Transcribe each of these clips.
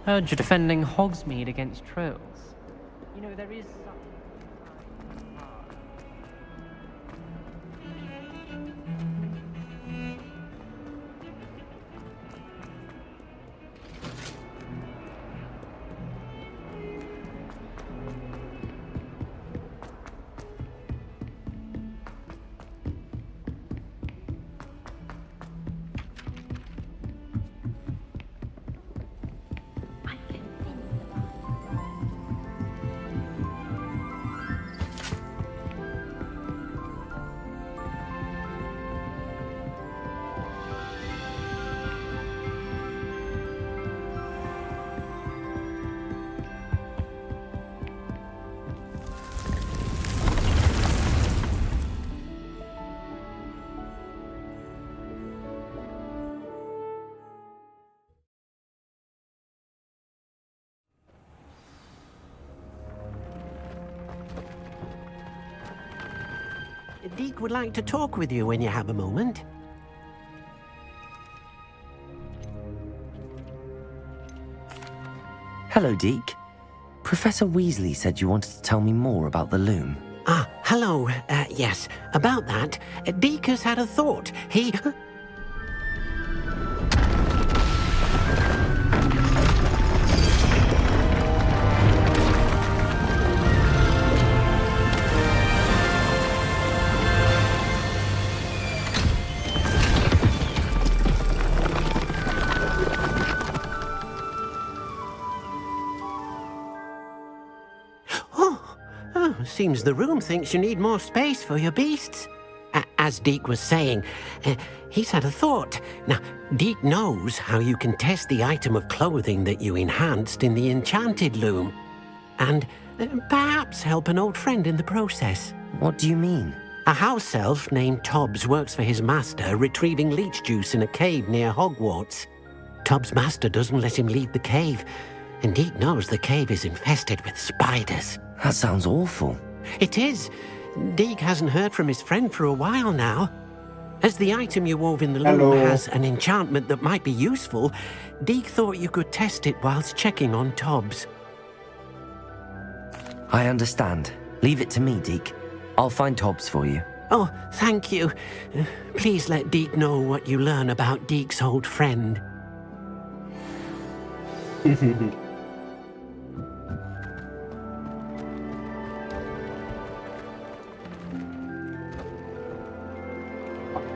Heard you're defending Hogsmeade against trolls. You know, there is something... Deke would like to talk with you when you have a moment. Hello, Deke. Professor Weasley said you wanted to tell me more about the loom. Ah, hello. Yes, about that. Deke has had a thought. He... Seems the room thinks you need more space for your beasts. As Deke was saying, he's had a thought. Now, Deke knows how you can test the item of clothing that you enhanced in the enchanted loom. And perhaps help an old friend in the process. What do you mean? A house elf named Tobbs works for his master retrieving leech juice in a cave near Hogwarts. Tobbs' master doesn't let him leave the cave, and Deke knows the cave is infested with spiders. That sounds awful. It is. Deke hasn't heard from his friend for a while now. As the item you wove in the loom has an enchantment that might be useful, Deke thought you could test it whilst checking on Tobbs. I understand. Leave it to me, Deke. I'll find Tobbs for you. Oh, thank you. Please let Deke know what you learn about Deke's old friend.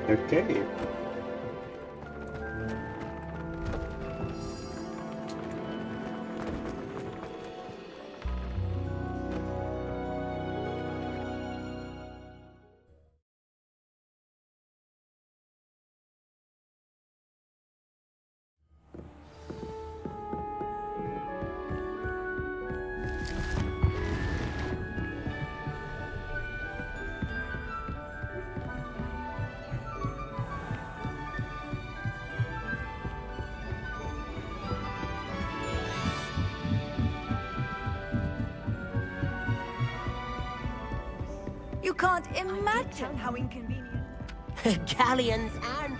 Okay. You can't imagine how inconvenient. Galleons and...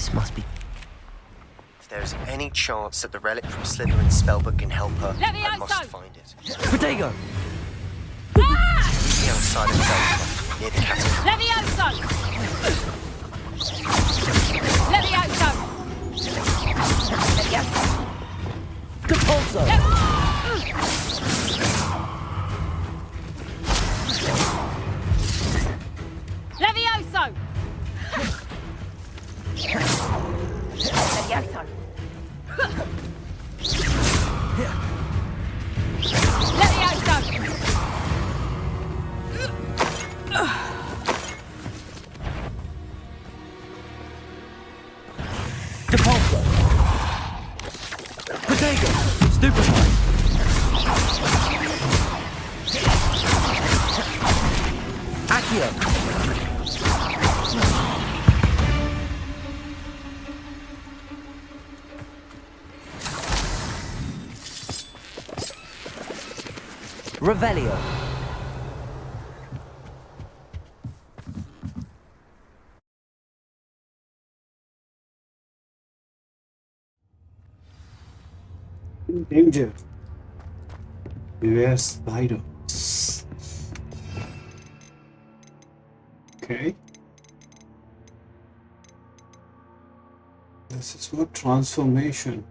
This must be... If there is any chance that the relic from Slytherin's spellbook can help her, I must find it. Protego! The outside of Zelda, near the catapult. Levioso! Levioso! Depulso! Levioso! Depulso! Protego! Stupefy! Accio! Revelio. Danger. Beware spiders. Okay. This is what transformation.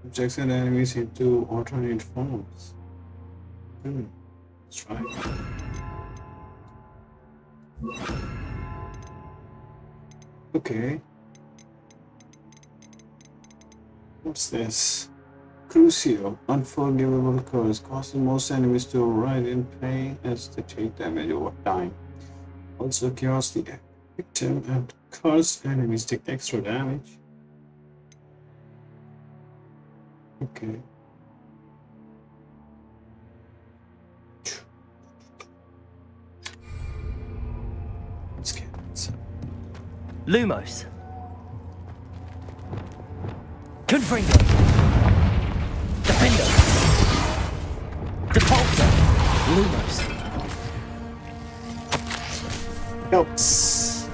Objects and enemies into alternate forms. That's right. Okay. What's this? Crucio, unforgivable curse, causes most enemies to writhe in pain as they take damage over time. Also cures the victim, and cursed enemies take extra damage. Okay. Let's get it. Lumos. Confringo. Defender. Depulso. Lumos. Helps.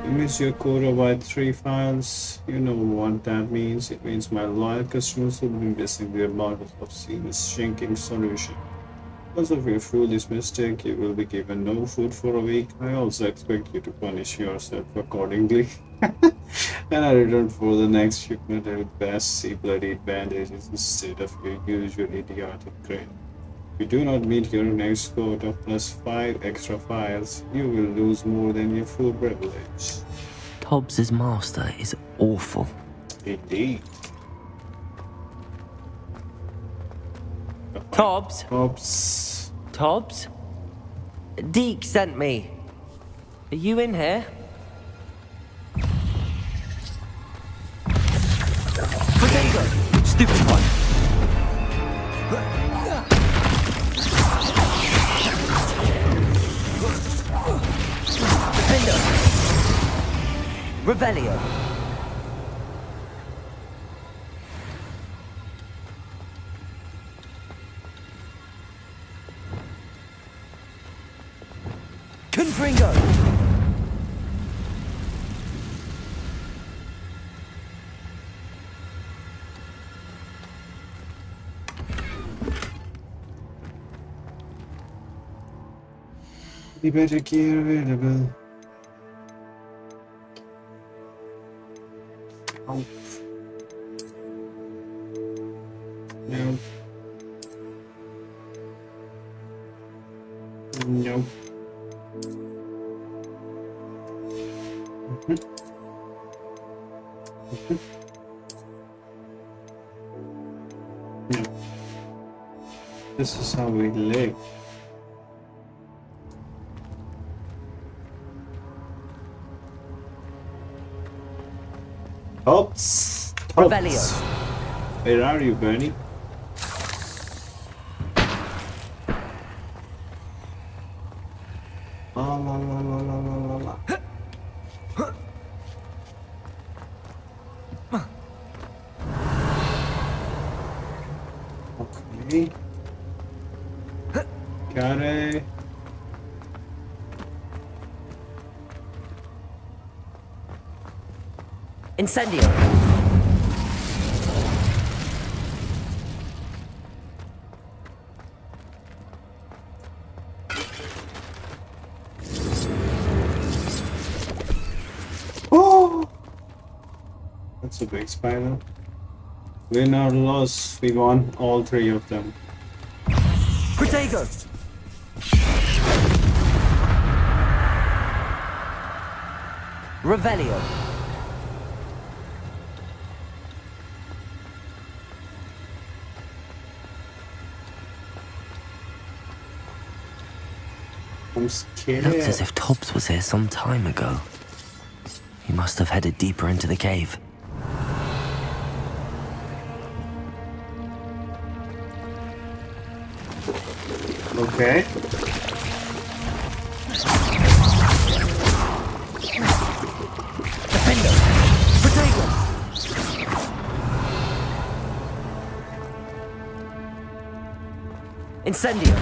You miss your quota by 3 files. You know what that means. It means my loyal customers will be missing their bottles of seamless shrinking solution. Because of your foolish mistake, you will be given no food for a week. I also expect you to punish yourself accordingly. And I return for the next shipment with see bloodied bandages instead of your usual idiotic grin. If you do not meet your next quota plus 5 extra files, you will lose more than your food privilege. Tobbs' master is awful. Indeed. Tobbs? Oops. Tobbs? Deke sent me. Are you in here? Protego! Stupid one. Defender! Revelio! Confringo! The better gear available. Help. Nope. Nope. No. This is how we live. Oops. Revelio. Where are you, Bernie? La la la la la la la. Okay. Got it. Incendio! Oh! That's a big spider. Win or loss, we won all three of them. Protego! Revelio! I'm scared. Looks as if Tobbs was here some time ago. He must have headed deeper into the cave. Okay. Defender! Protego! Incendio!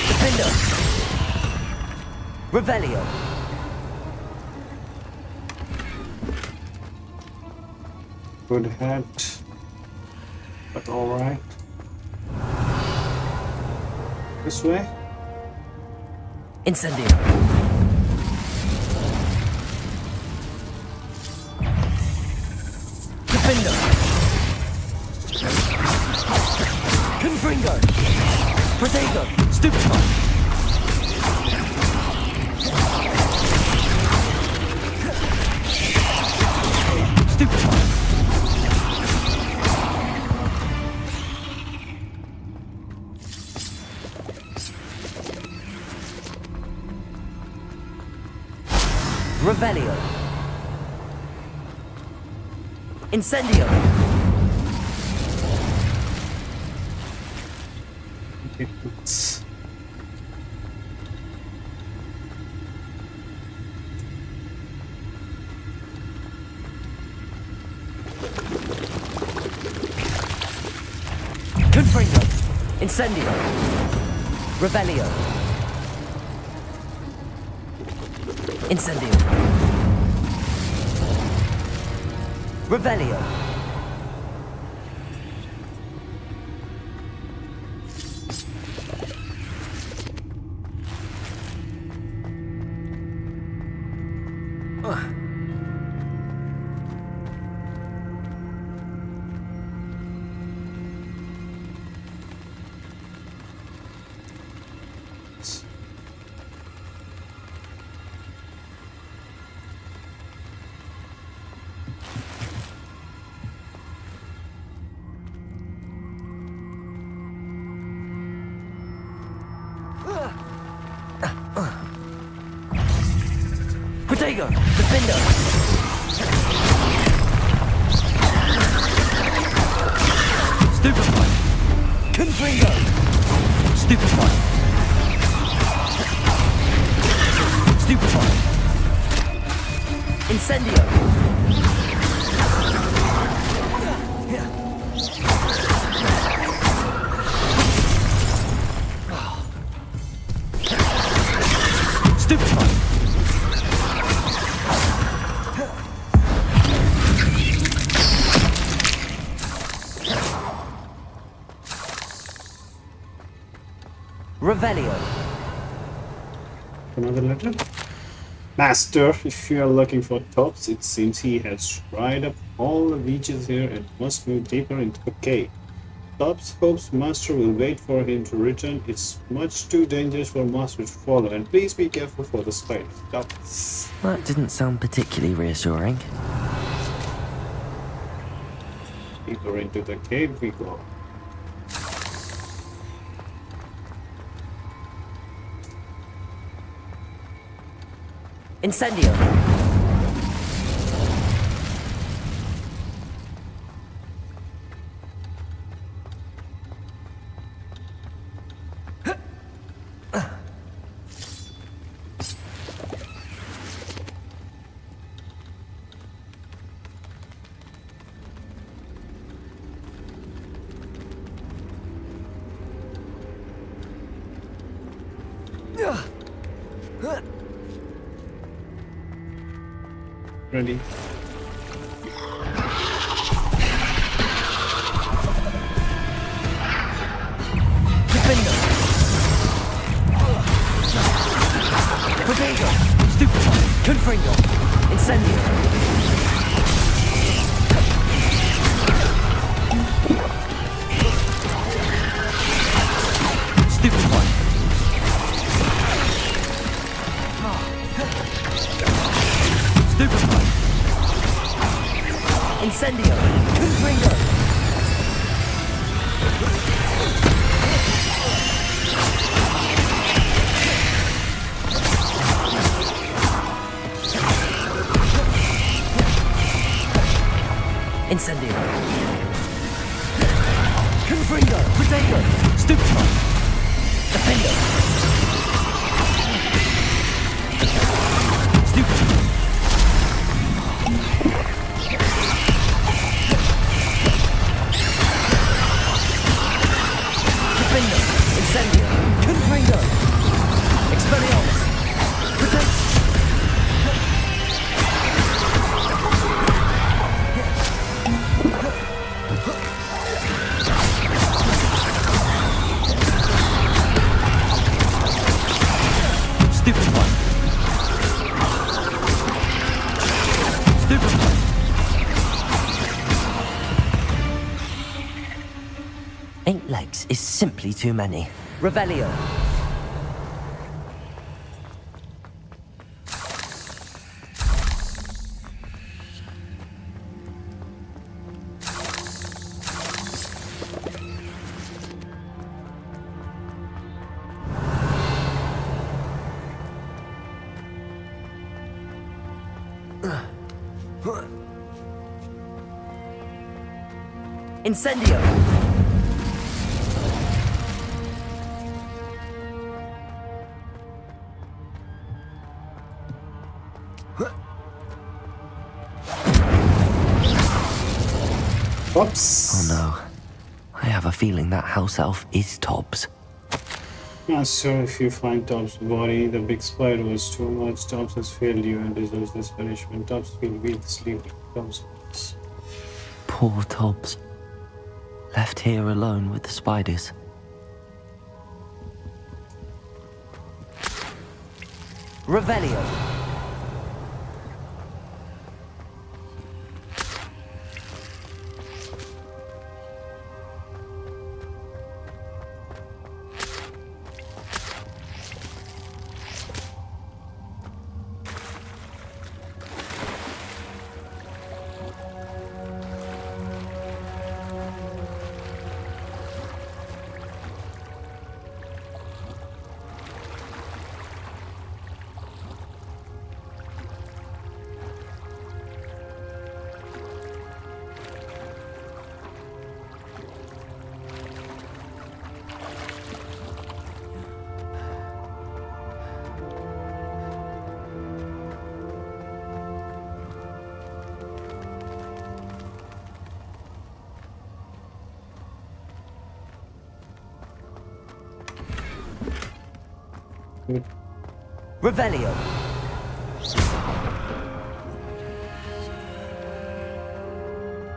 Defender! Revelio! Good hat. But alright. This way? Incendio! Defender! Confringo! Protego! Stupefy! Stupefy! Revelio. Incendio. It's Confringo. Incendio. Revelio. Incendio. Revelio. Protego. Defender. Stupefy. Confringo. Stupefy. Stupefy. Incendio. Stupefy. Revelio. another letter. Master, if you are looking for Tobbs, it seems he has dried up all the beaches here and must move deeper into the cave. Tobbs hopes Master will wait for him to return. It's much too dangerous for Master to follow, and please be careful for the spiders. Tobbs. That didn't sound particularly reassuring. Deeper into the cave we go. Incendio. Ready? Defender! Protego! Stupefy! Confringo! Incendio! Stupefy! Stupefy! Incendio! Confringo! Incendio! Confringo! Protego! Stupefy! Defender! Stupefy! Defender! Incendio! Confringo! Expelliarmus! Protect! Stupefy! Stupefy! Eight legs is simply too many. Revelio! Incendio! Oops. Oh no. I have a feeling that house elf is Tobbs. Not sure if you find Tobbs' body. The big spider was too much. Tobbs has failed you and deserves this punishment. Tobbs will be the sleeping Tobbs. Poor Tobbs. Left here alone with the spiders. Revelio! Revelio!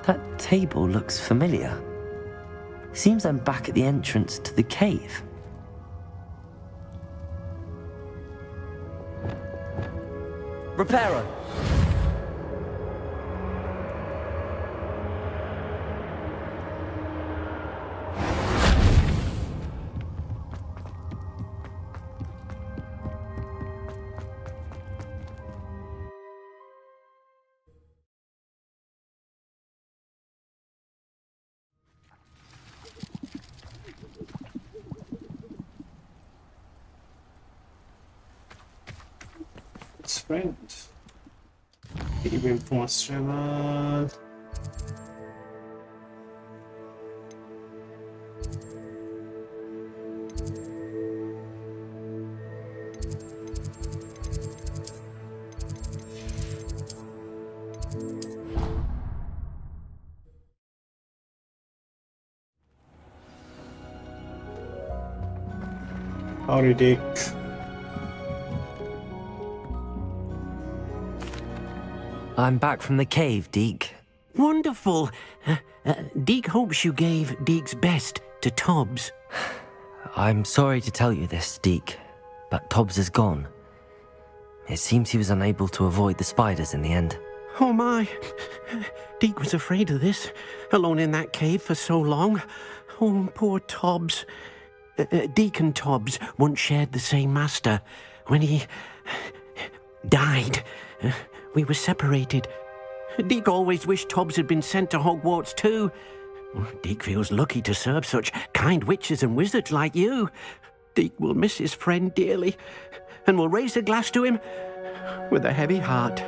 That table looks familiar. Seems I'm back at the entrance to the cave. Reparo! Friend. Even impossible. Howdy, Dick. I'm back from the cave, Deke. Wonderful. Deke hopes you gave Deke's best to Tobbs. I'm sorry to tell you this, Deke, but Tobbs is gone. It seems he was unable to avoid the spiders in the end. Oh my. Deke was afraid of this, alone in that cave for so long. Oh, poor Tobbs. Deke and Tobbs once shared the same master. When he died, we were separated. Deke always wished Tobbs had been sent to Hogwarts too. Deke feels lucky to serve such kind witches and wizards like you. Deke will miss his friend dearly, and will raise a glass to him with a heavy heart.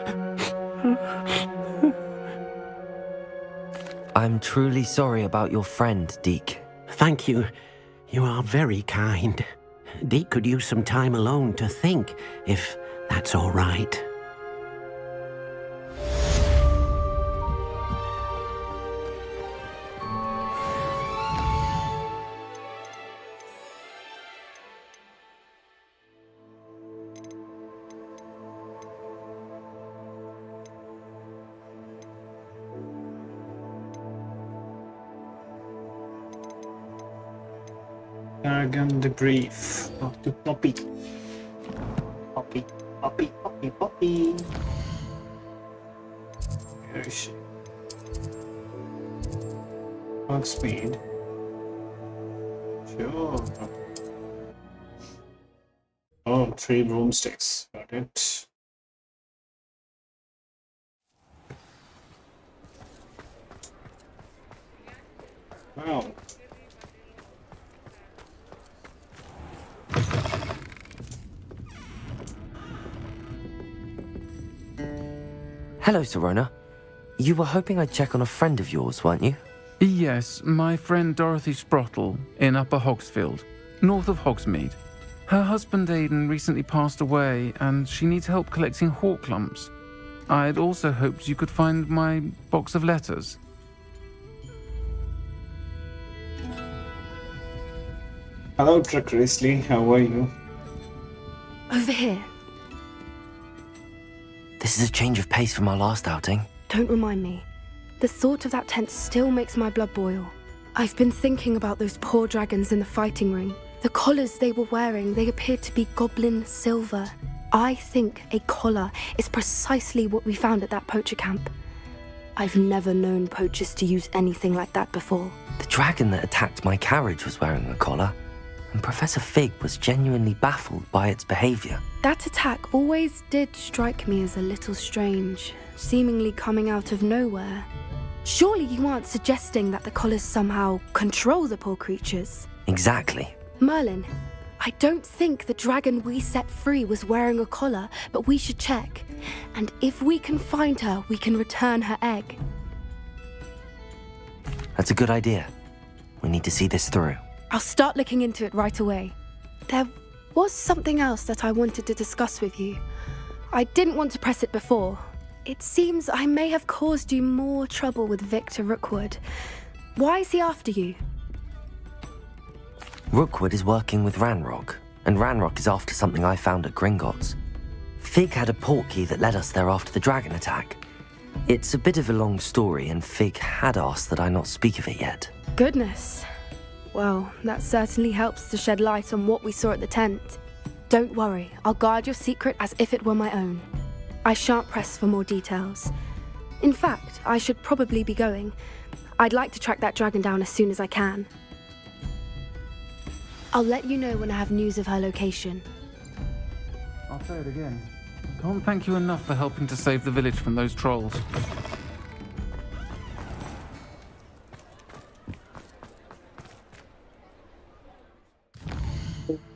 I'm truly sorry about your friend, Deke. Thank you. You are very kind. Deke could use some time alone to think, if that's all right. Dragon debrief. Talk to Poppy. Poppy, Poppy, Poppy, Poppy. Where is she? Hogsmeade. Sure. Oh, 3 broomsticks. Got it. Wow. Hello, Serona. You were hoping I'd check on a friend of yours, weren't you? Yes, my friend Dorothy Sprottle in Upper Hogsfield, north of Hogsmeade. Her husband Aidan recently passed away, and she needs help collecting hawk lumps. I'd also hoped you could find my box of letters. Hello, Truck Risley. How are you? Over here. This is a change of pace from our last outing. Don't remind me. The thought of that tent still makes my blood boil. I've been thinking about those poor dragons in the fighting ring. The collars they were wearing, they appeared to be goblin silver. I think a collar is precisely what we found at that poacher camp. I've never known poachers to use anything like that before. The dragon that attacked my carriage was wearing a collar, and Professor Fig was genuinely baffled by its behavior. That attack always did strike me as a little strange, seemingly coming out of nowhere. Surely you aren't suggesting that the collars somehow control the poor creatures? Exactly. Merlin, I don't think the dragon we set free was wearing a collar, but we should check. And if we can find her, we can return her egg. That's a good idea. We need to see this through. I'll start looking into it right away. There was something else that I wanted to discuss with you. I didn't want to press it before. It seems I may have caused you more trouble with Victor Rookwood. Why is he after you? Rookwood is working with Ranrock, and Ranrock is after something I found at Gringotts. Fig had a portkey that led us there after the dragon attack. It's a bit of a long story, and Fig had asked that I not speak of it yet. Goodness. Well, that certainly helps to shed light on what we saw at the tent. Don't worry, I'll guard your secret as if it were my own. I shan't press for more details. In fact, I should probably be going. I'd like to track that dragon down as soon as I can. I'll let you know when I have news of her location. I'll say it again. Can't thank you enough for helping to save the village from those trolls.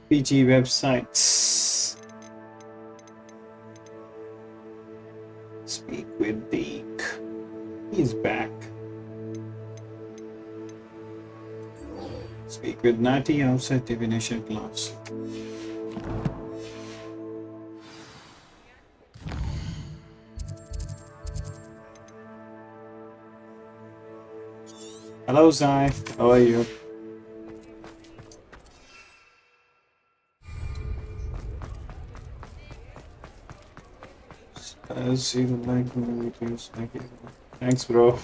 PG websites. Speak with Deke. He's back. Speak with Natty outside divination class. Hello, Zai. How are you? See the like videos. Thanks, bro.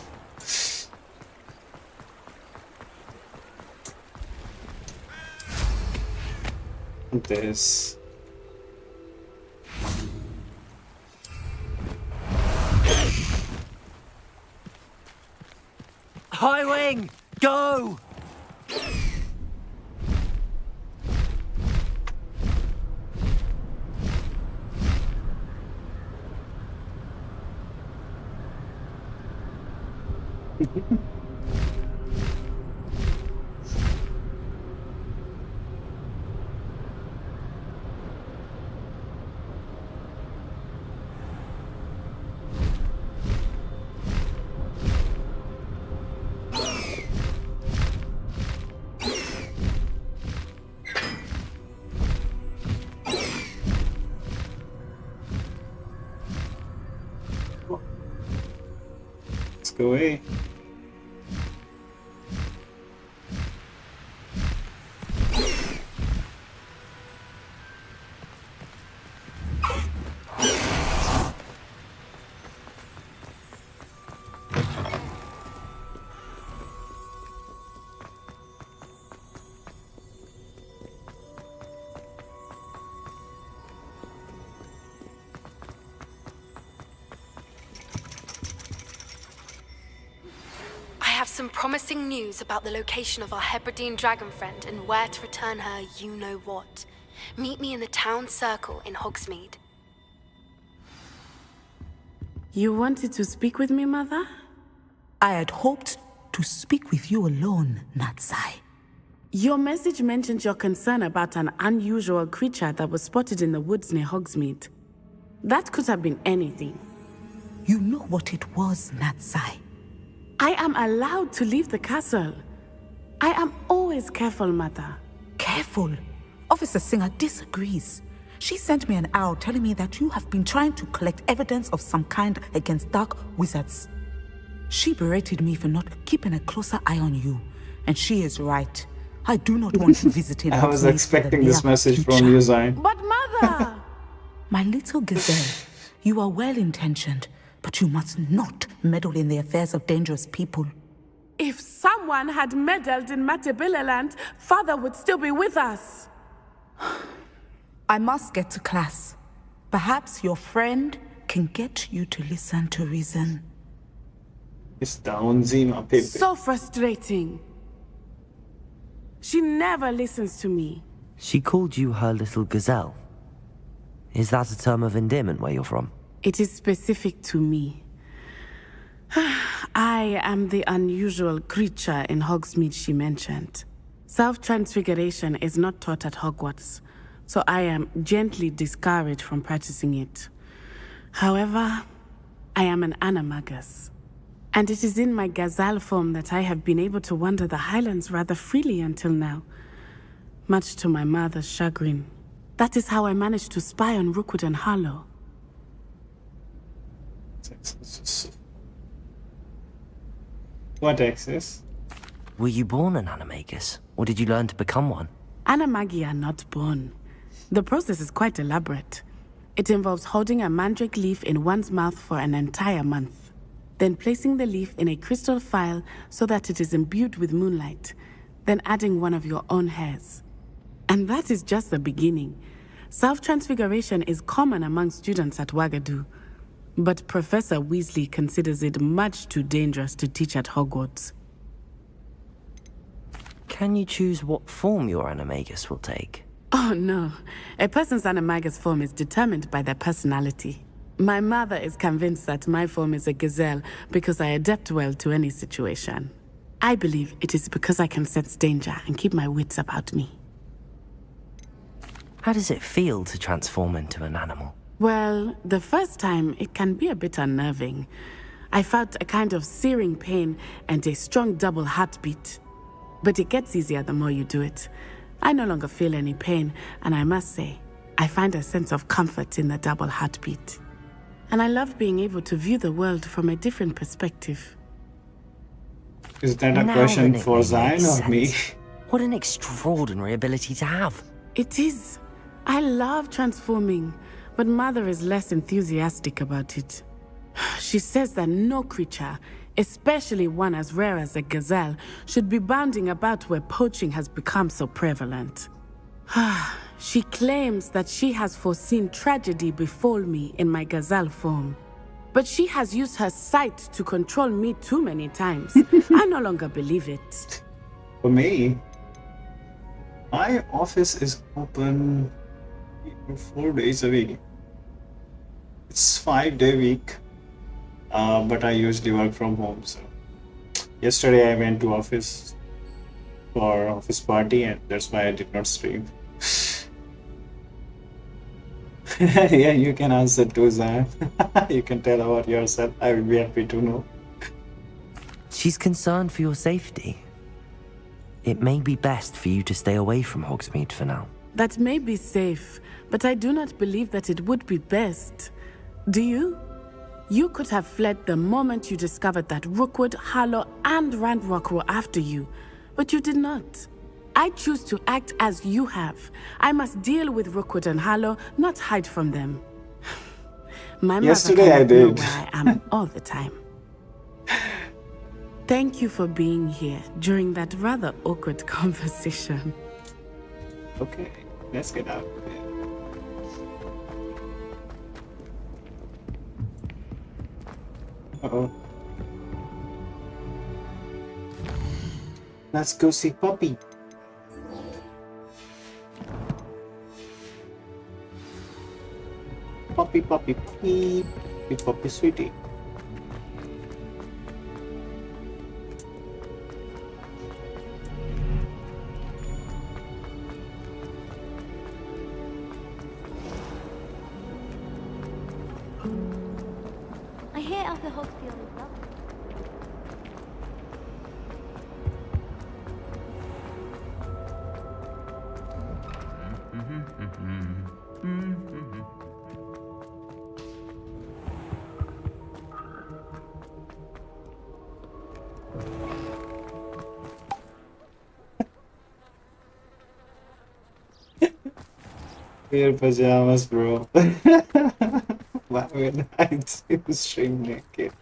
This. High wing, go! Let's go away. I have some promising news about the location of our Hebridean dragon friend and where to return her you-know-what. Meet me in the town circle in Hogsmeade. You wanted to speak with me, Mother? I had hoped to speak with you alone, Natsai. Your message mentioned your concern about an unusual creature that was spotted in the woods near Hogsmeade. That could have been anything. You know what it was, Natsai. I am allowed to leave the castle. I am always careful, Mother. Careful? Officer Singer disagrees. She sent me an owl telling me that you have been trying to collect evidence of some kind against dark wizards. She berated me for not keeping a closer eye on you. And she is right. I do not want you visiting I was expecting this message from you, Zain. But Mother! My little gazelle, you are well-intentioned, but you must not meddle in the affairs of dangerous people. If someone had meddled in Matabeleland, Father would still be with us. I must get to class. Perhaps your friend can get you to listen to reason. It's down, Zima, Pepe. So frustrating. She never listens to me. She called you her little gazelle. Is that a term of endearment where you're from? It is specific to me. I am the unusual creature in Hogsmeade she mentioned. Self-transfiguration is not taught at Hogwarts, so I am gently discouraged from practicing it. However, I am an animagus, and it is in my gazelle form that I have been able to wander the Highlands rather freely until now, much to my mother's chagrin. That is how I managed to spy on Rookwood and Harlow. What access? Were you born an animagus, or did you learn to become one? Animagi are not born. The process is quite elaborate. It involves holding a mandrake leaf in one's mouth for an entire month, then placing the leaf in a crystal phial so that it is imbued with moonlight, then adding one of your own hairs. And that is just the beginning. Self-transfiguration is common among students at Wagadu, but Professor Weasley considers it much too dangerous to teach at Hogwarts. Can you choose what form your animagus will take? Oh no, a person's animagus form is determined by their personality. My mother is convinced that my form is a gazelle because I adapt well to any situation. I believe it is because I can sense danger and keep my wits about me. How does it feel to transform into an animal? Well, the first time it can be a bit unnerving. I felt a kind of searing pain and a strong double heartbeat. But it gets easier the more you do it. I no longer feel any pain, and I must say, I find a sense of comfort in the double heartbeat. And I love being able to view the world from a different perspective. Is that a question for Zain or me? What an extraordinary ability to have. It is. I love transforming, but Mother is less enthusiastic about it. She says that no creature, especially one as rare as a gazelle, should be bounding about where poaching has become so prevalent. She claims that she has foreseen tragedy befall me in my gazelle form. But she has used her sight to control me too many times. I no longer believe it. For me, my office is open 4 days a week. It's 5-day week, but I usually work from home. So yesterday I went to office for office party, and that's why I did not stream. Yeah, you can answer too, Zan. You can tell about yourself. I will be happy to know. She's concerned for your safety. It may be best for you to stay away from Hogsmeade for now. That may be safe, but I do not believe that it would be best. Do you? You could have fled the moment you discovered that Rookwood, Harlow, and Ranrock were after you, but you did not. I choose to act as you have. I must deal with Rookwood and Harlow, not hide from them. My Yesterday mother I cannot know did. where I am all the time. Thank you for being here during that rather awkward conversation. Okay, let's get out. Uh-oh. Let's go see Puppy. Puppy, puppy, puppy, puppy, puppy, sweetie. I hear Alpha Hogsfield is lovely. Wear pajamas, bro. Why would I stream naked?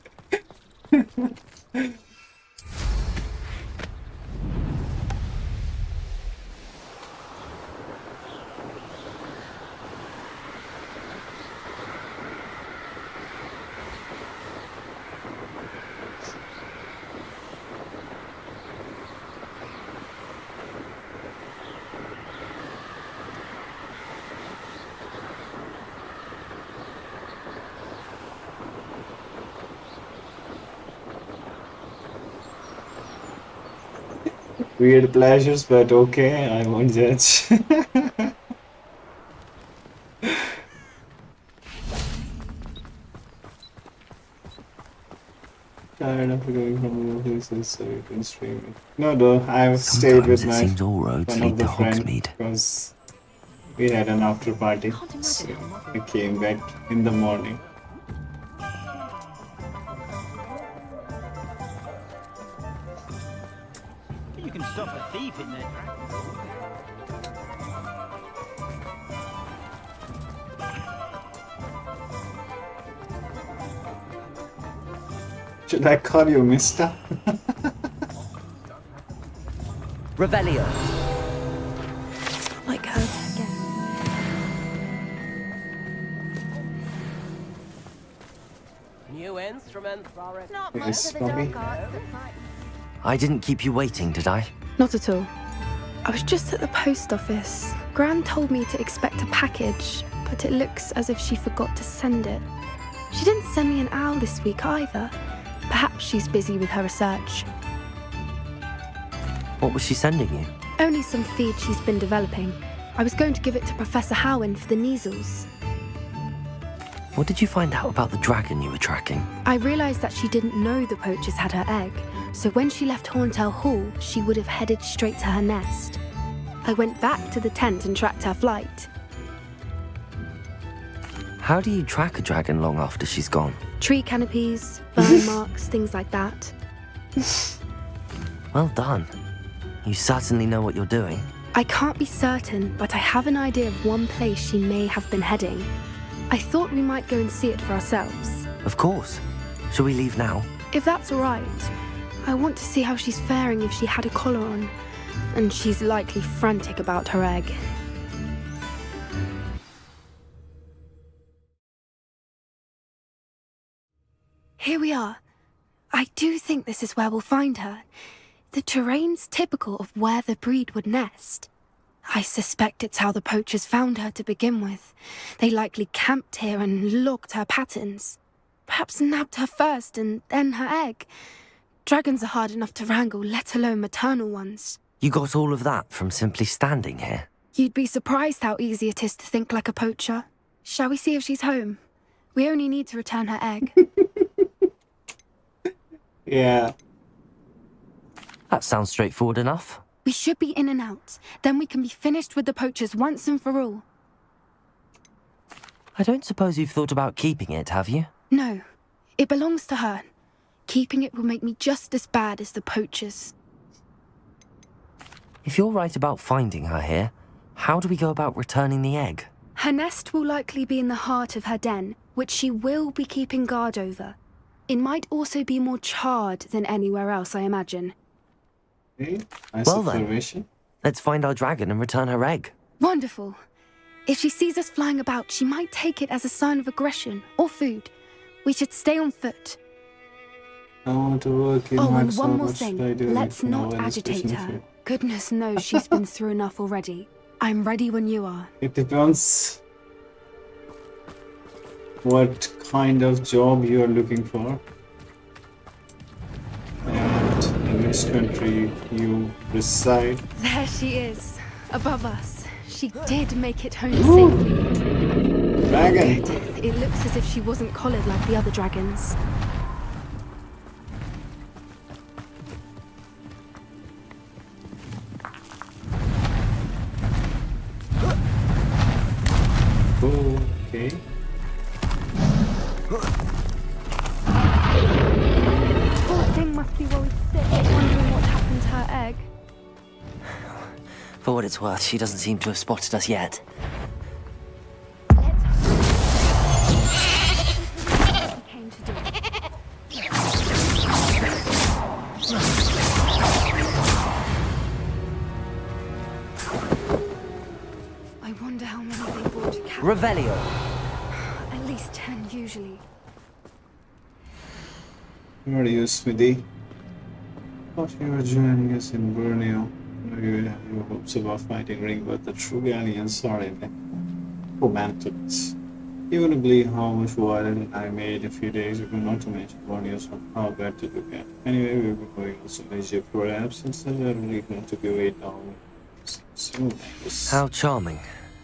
Weird pleasures, but okay, I won't judge. Tired of going from the places so you can stream it. No, though, I've stayed with my Seems all roads one of lead the to friends Hogsmeade. because we had an after party. So I came back in the morning. You can stop a thief in there. Should I call you Mister? Revelio. Like her again. New instruments are Not Yes, much of the Bobby. dark arts that might. I didn't keep you waiting, did I? Not at all. I was just at the post office. Gran told me to expect a package, but it looks as if she forgot to send it. She didn't send me an owl this week either. Perhaps she's busy with her research. What was she sending you? Only some feed she's been developing. I was going to give it to Professor Howin for the measles. What did you find out about the dragon you were tracking? I realised that she didn't know the poachers had her egg, so when she left Horntail Hall, she would have headed straight to her nest. I went back to the tent and tracked her flight. How do you track a dragon long after she's gone? Tree canopies, burn marks, things like that. Well done. You certainly know what you're doing. I can't be certain, but I have an idea of one place she may have been heading. I thought we might go and see it for ourselves. Of course. Shall we leave now? If that's all right. I want to see how she's faring if she had a collar on. And she's likely frantic about her egg. Here we are. I do think this is where we'll find her. The terrain's typical of where the breed would nest. I suspect it's how the poachers found her to begin with. They likely camped here and logged her patterns. Perhaps nabbed her first and then her egg. Dragons are hard enough to wrangle, let alone maternal ones. You got all of that from simply standing here? You'd be surprised how easy it is to think like a poacher. Shall we see if she's home? We only need to return her egg. Yeah. That sounds straightforward enough. We should be in and out. Then we can be finished with the poachers once and for all. I don't suppose you've thought about keeping it, have you? No. It belongs to her. Keeping it will make me just as bad as the poachers. If you're right about finding her here, how do we go about returning the egg? Her nest will likely be in the heart of her den, which she will be keeping guard over. It might also be more charred than anywhere else, I imagine. Okay, nice well observation. Then, let's find our dragon and return her egg. Wonderful. If she sees us flying about, she might take it as a sign of aggression or food. We should stay on foot. I want to work in and Microsoft. one more What should I thing. do? Let's not agitate her. Goodness knows she's been through enough already. I'm ready when you are. It depends what kind of job you are looking for and in which country you reside. There she is, above us. She did make it home safely. Dragon! Good. It looks as if she wasn't collared like the other dragons. Okay. Poor thing must be worried sick, wondering what happened to her egg. For what it's worth, she doesn't seem to have spotted us yet. I wonder how many they brought to capture. Revelio! At least 10 usually. Where are you, Smithy? Thought you were joining us in Borneo. You have your hopes of our fighting ring, but the true galleons are in it. Romantons. You wouldn't believe how much violin I made a few days ago, not to mention Borneo's how bad to look at. Anyway, we'll be going also to Egypt perhaps, instead of really going to be way down. So nice. How charming.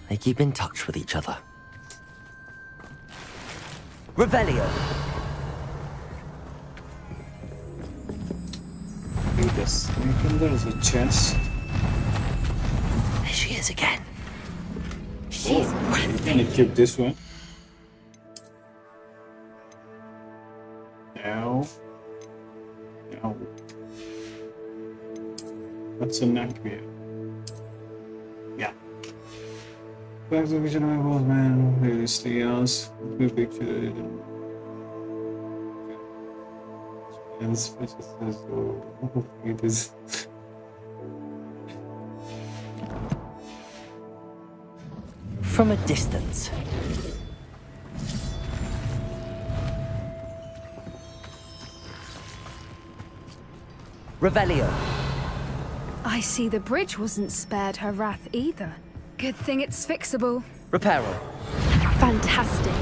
They keep in touch with each other. Revelio! Wait a second, there's a chest. There she is again. She's Can you keep this one? No. No. What's a neck here? Yeah. Back to the vision of my boss, man. Realistically, else. New picture. And this picture says, oh, it is. From a distance. Revelio. I see the bridge wasn't spared her wrath either. Good thing it's fixable. Reparo. Fantastic.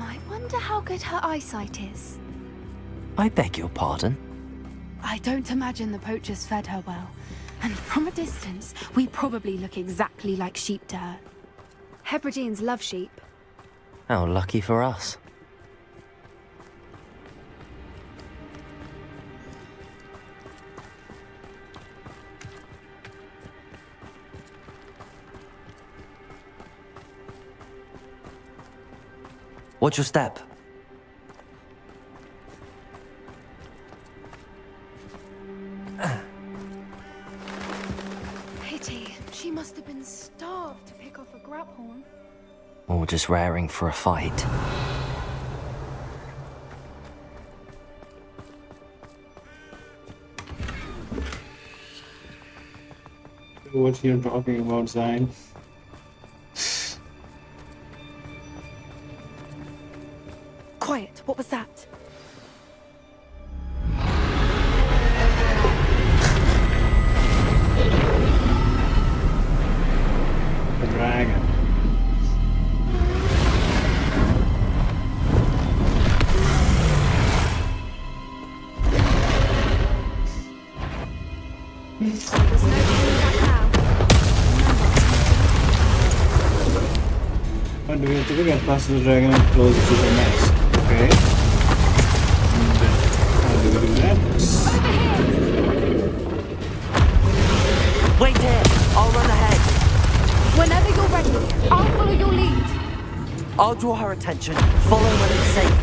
I wonder how good her eyesight is. I beg your pardon? I don't imagine the poachers fed her well. And from a distance, we probably look exactly like sheep to her. Hebrideans love sheep. How lucky for us. Watch your step. Pity. She must have been starved to pick off a grabhorn. Or just raring for a fight. What you're talking about, Zine? Quiet. What was that? The dragon. There's no turning back now. But we have to get past the dragon and close it to the nest. Okay. And how do we do that? Wait here! I'll run ahead. Whenever you're ready, I'll follow your lead. I'll draw her attention. Follow when it's safe.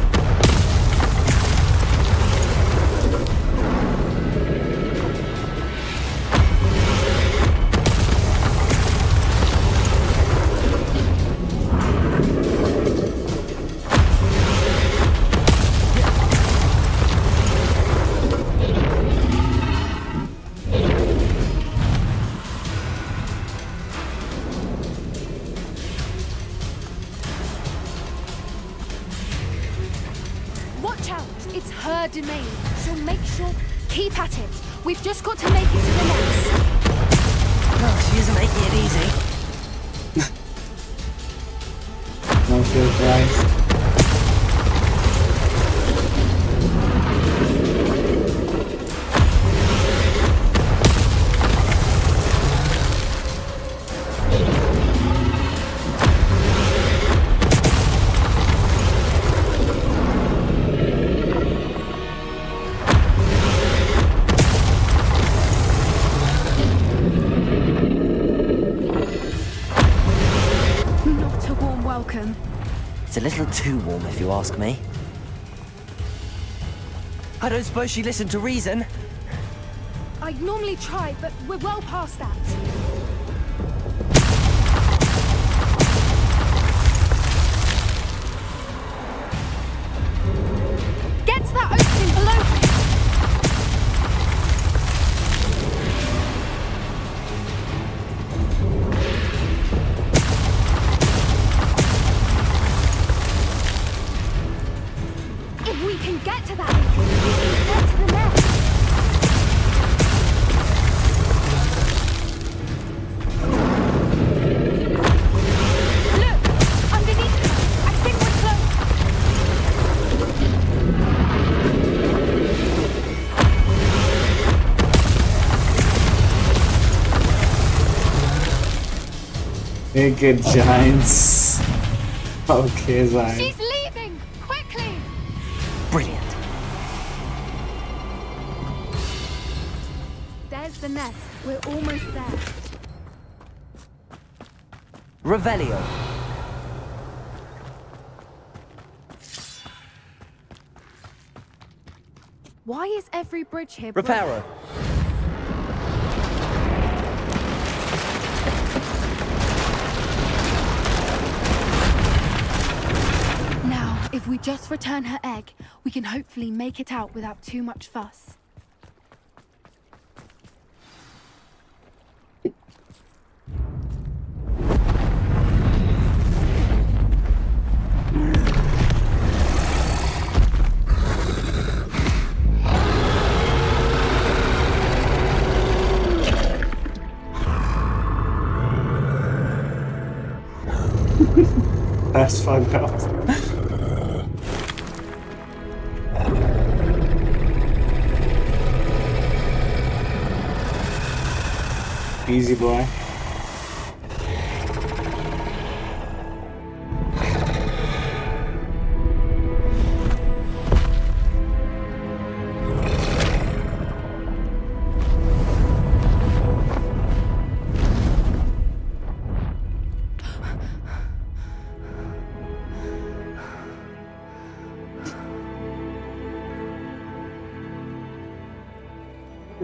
Watch out! It's her domain, so make sure... Keep at it. We've just got to make it to the nest. No, she isn't making it easy. No surprise. Not a warm welcome. It's a little too warm, if you ask me. I don't suppose she listened to reason. I'd normally try, but we're well past that. Get to that opening below her. If we can get to that entrance, we can get to the nest. Look! Underneath her! I think we're close! Naked giants. Okay, Zine. She's leaving! Quickly! Brilliant. There's the nest. We're almost there. Revelio. Why is every bridge here broken? Reparo. Now, if we just return her egg, we can hopefully make it out without too much fuss. That's fucked up. Easy boy.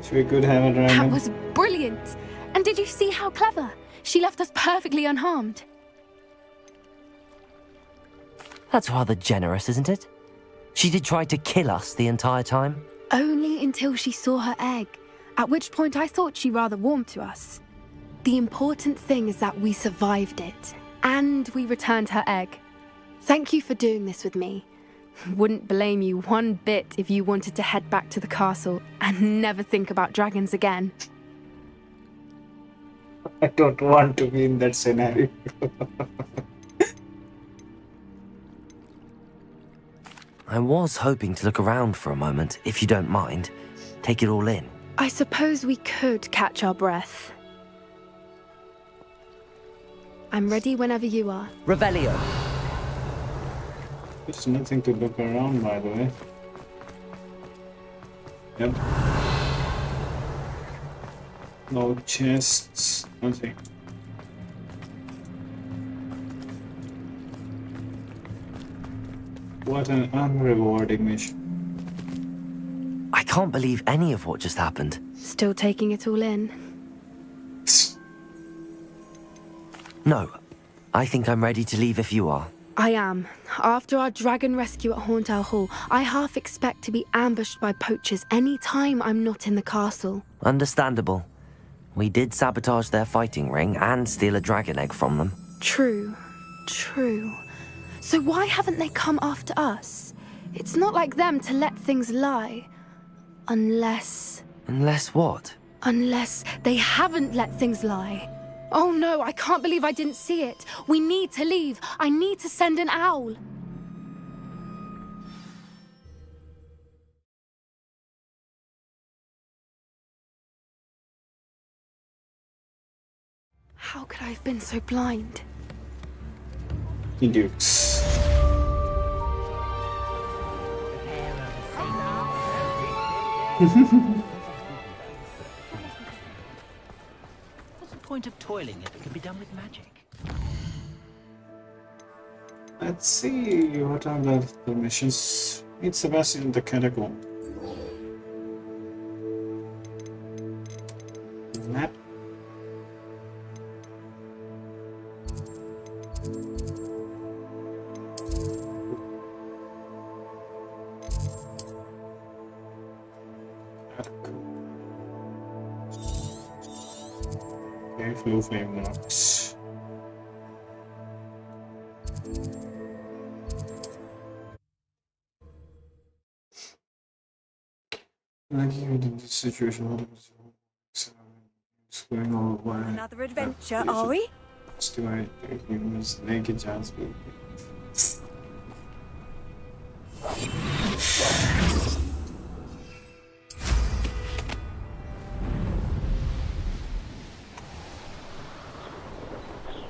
Wish we could have a dragon. That was brilliant! And did you see how clever? She left us perfectly unharmed. That's rather generous, isn't it? She did try to kill us the entire time. Only until she saw her egg, at which point I thought she rather warmed to us. The important thing is that we survived it, and we returned her egg. Thank you for doing this with me. Wouldn't blame you one bit if you wanted to head back to the castle and never think about dragons again. I don't want to be in that scenario. I was hoping to look around for a moment, if you don't mind. Take it all in. I suppose we could catch our breath. I'm ready whenever you are. Revelio. There's nothing to look around, by the way. Yep. No chests, nothing. What an unrewarding mission. I can't believe any of what just happened. Still taking it all in? No, I think I'm ready to leave if you are. I am. After our dragon rescue at Hauntow Hall, I half expect to be ambushed by poachers any time I'm not in the castle. Understandable. We did sabotage their fighting ring and steal a dragon egg from them. True. So why haven't they come after us? It's not like them to let things lie. Unless what? Unless they haven't let things lie. Oh no, I can't believe I didn't see it. We need to leave. I need to send an owl. How could I have been so blind? Idiots. What's the point of toiling if it can be done with magic? Let's see what are the missions. Meet Sebastian in the catacomb. Map. Okay, flow flame knocks. Like you in this situation, what was going on? Why? Another adventure, are we? Do I use naked chance?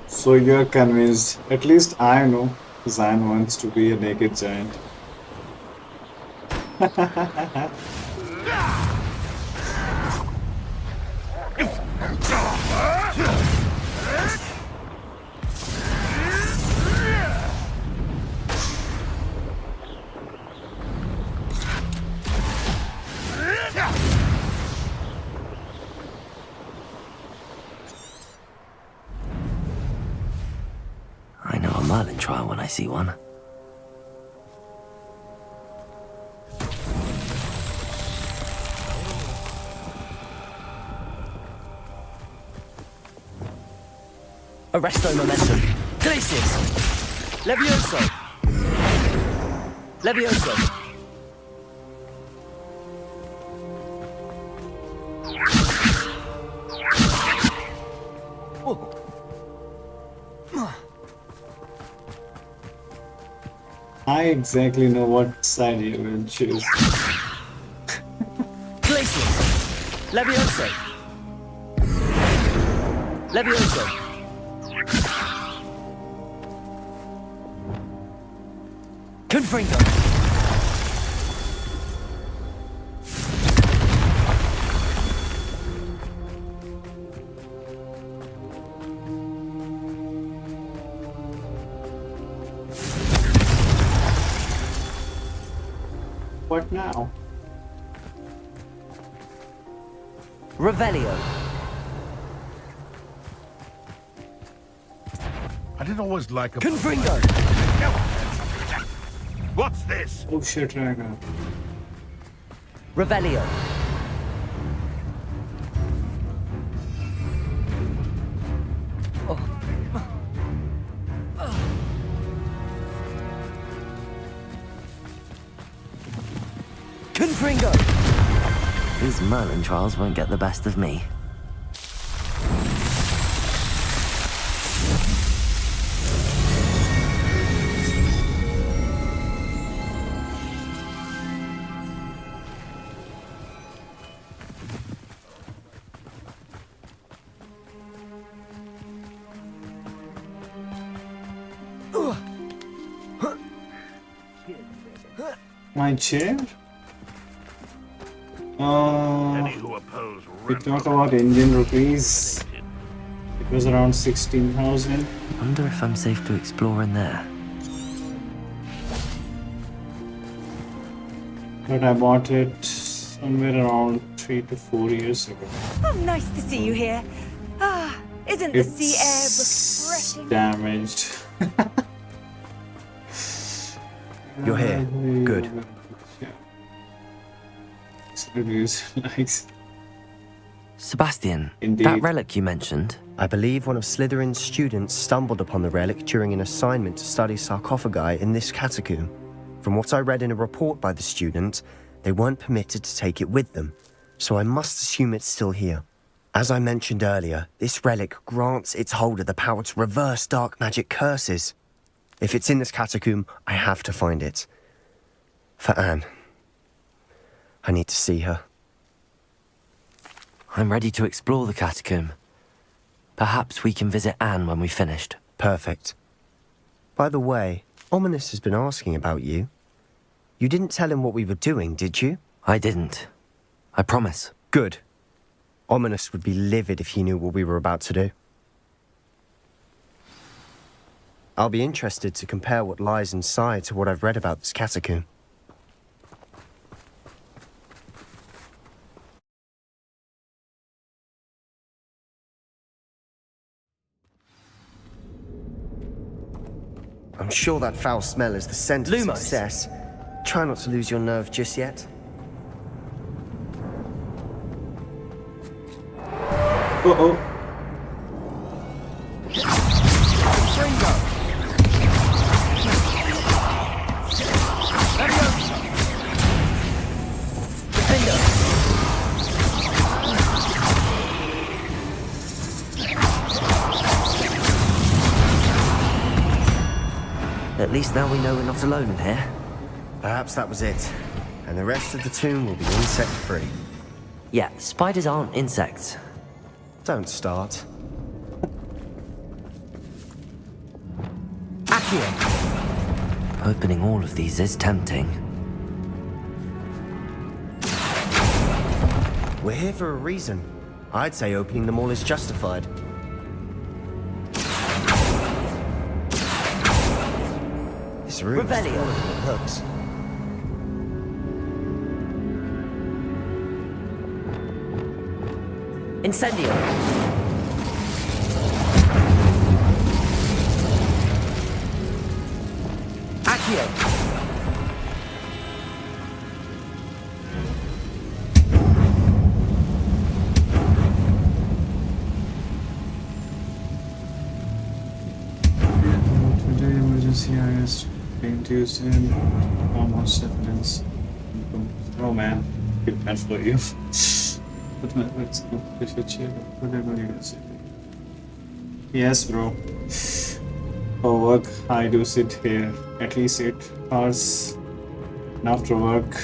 So you're convinced, at least I know, Zion wants to be a naked giant. I know a Merlin trial when I see one. Arresto momentum. Glacius. Levioso. Levioso. I exactly know what side you will choose. Glacius. Levioso. Levioso. Confringo. What now? Revelio. I didn't always like a... Confringo. What's this? Oh shit, Dragon. Revelio. Confringo. These Merlin trials won't get the best of me. My chair? We talk about Indian rupees. It was around 16,000. Wonder if I'm safe to explore in there. But I bought it somewhere around 3 to 4 years ago. Oh, nice to see you here. Ah, isn't the sea air refreshing? Damaged. You're here. Good. Likes. Sebastian, Indeed. that relic you mentioned, I believe one of Slytherin's students stumbled upon the relic during an assignment to study sarcophagi in this catacomb. From what I read in a report by the student, they weren't permitted to take it with them, so I must assume it's still here. As I mentioned earlier, this relic grants its holder the power to reverse dark magic curses. If it's in this catacomb, I have to find it. For Anne. I need to see her. I'm ready to explore the catacomb. Perhaps we can visit Anne when we've finished. Perfect. By the way, Ominous has been asking about you. You didn't tell him what we were doing, did you? I didn't. I promise. Good. Ominous would be livid if he knew what we were about to do. I'll be interested to compare what lies inside to what I've read about this catacomb. I'm sure that foul smell is the scent of Lumos. success. Try not to lose your nerve just yet. Uh-oh. At least now we know we're not alone in here. Perhaps that was it. And the rest of the tomb will be insect-free. Yeah, spiders aren't insects. Don't start. Accio! Opening all of these is tempting. We're here for a reason. I'd say opening them all is justified. This room is full of hooks. Incendio! Accio! Today emergency arrest being used in almost evidence. Oh man, feel bad for you. But let's go to the chair, whatever you can say. Yes, bro. For work, I do sit here at least 8 hours. And after work,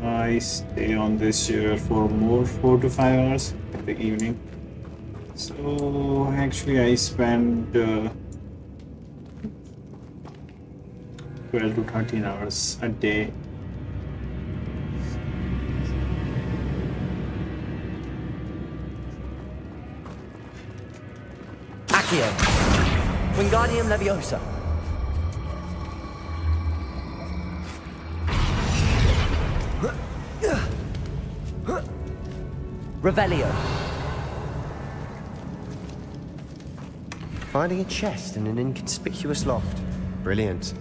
I stay on this chair for more 4 to 5 hours in the evening. So actually, I spend 12 to 13 hours a day. Accio. Wingardium Leviosa. Revelio. Finding a chest in an inconspicuous loft. Brilliant.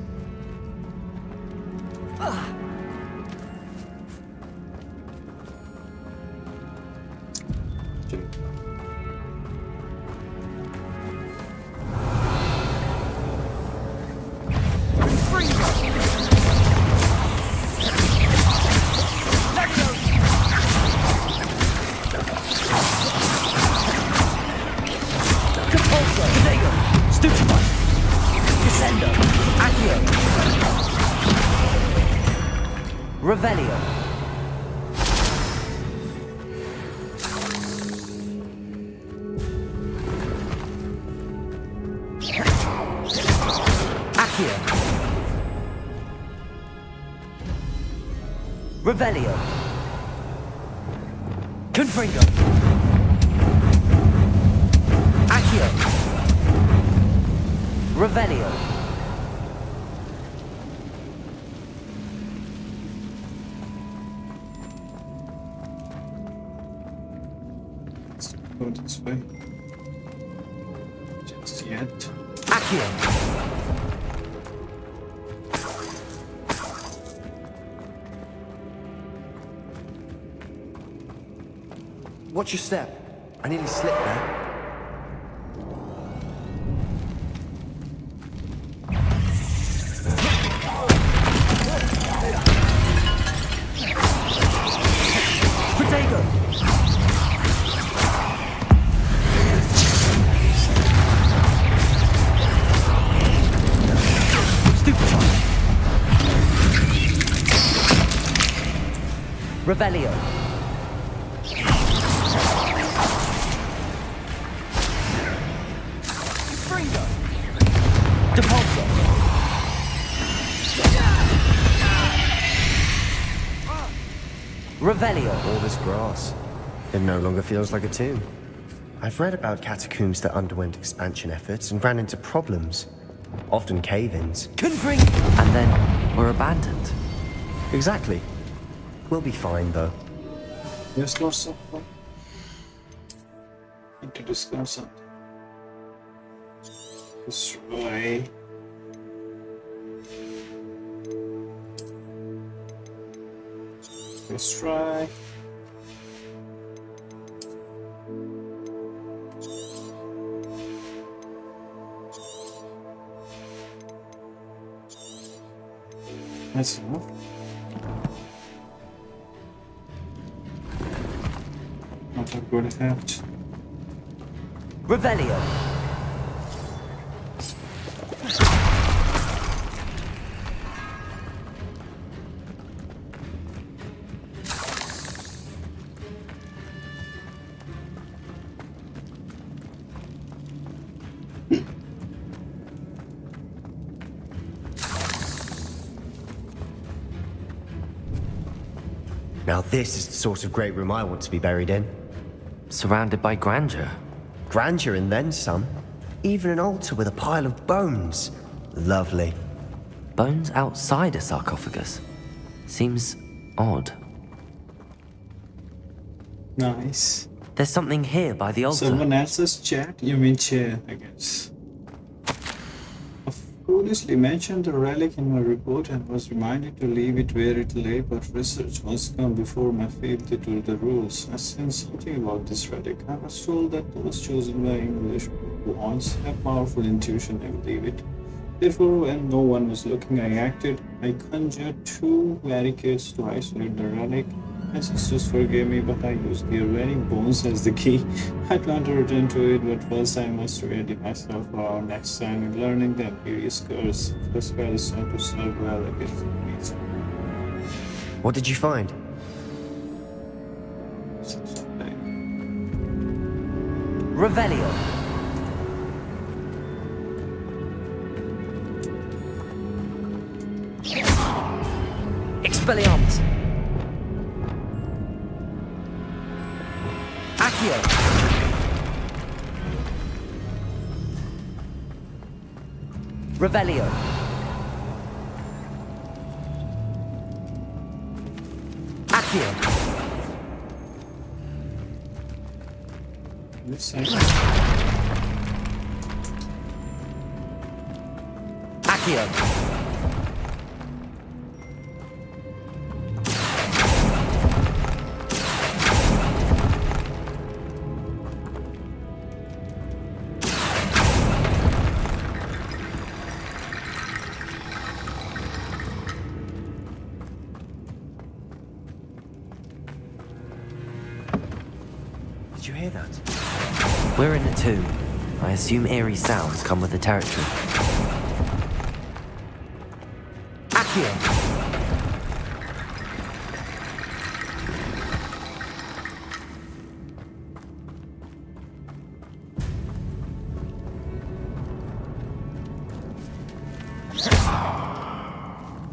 Revelio. Accio. Revelio. Confringo. Accio. Revelio. Go this way. Just yet. Accio. Watch your step. I nearly slipped there. Protego. Revelio. Fringo. Depulso. Revelio. All this grass. It no longer feels like a tomb. I've read about catacombs that underwent expansion efforts and ran into problems. Often cave-ins. Confring. And then were abandoned. Exactly. We'll be fine, though. There's lots of fun. Need to discuss something. Destroy. Let's try. That's enough. Not a good attempt. Revelio. Now this is the sort of great room I want to be buried in. Surrounded by grandeur. Grandeur and then some. Even an altar with a pile of bones. Lovely. Bones outside a sarcophagus. Seems odd. Nice. There's something here by the altar. Someone else's chat? You mean chair, I guess. I foolishly mentioned the relic in my report and was reminded to leave it where it lay, but research must come before my faith to the rules. I seen something about this relic. I was told that those chosen by English once have powerful intuition, I believe it. Therefore, when no one was looking, I acted. I conjured 2 barricades to isolate the relic. My sisters forgave me, but I used their wearing bones as the key. I plan to return to it, but first I must ready myself for next time in learning the Imperious curse. The spell is sent to serve well against enemies. What did you find? Revelio. Expelliarmus. Accio. Revelio. Accio. This side. Accio. Did you hear that? We're in a tomb. I assume eerie sounds come with the territory. Accio.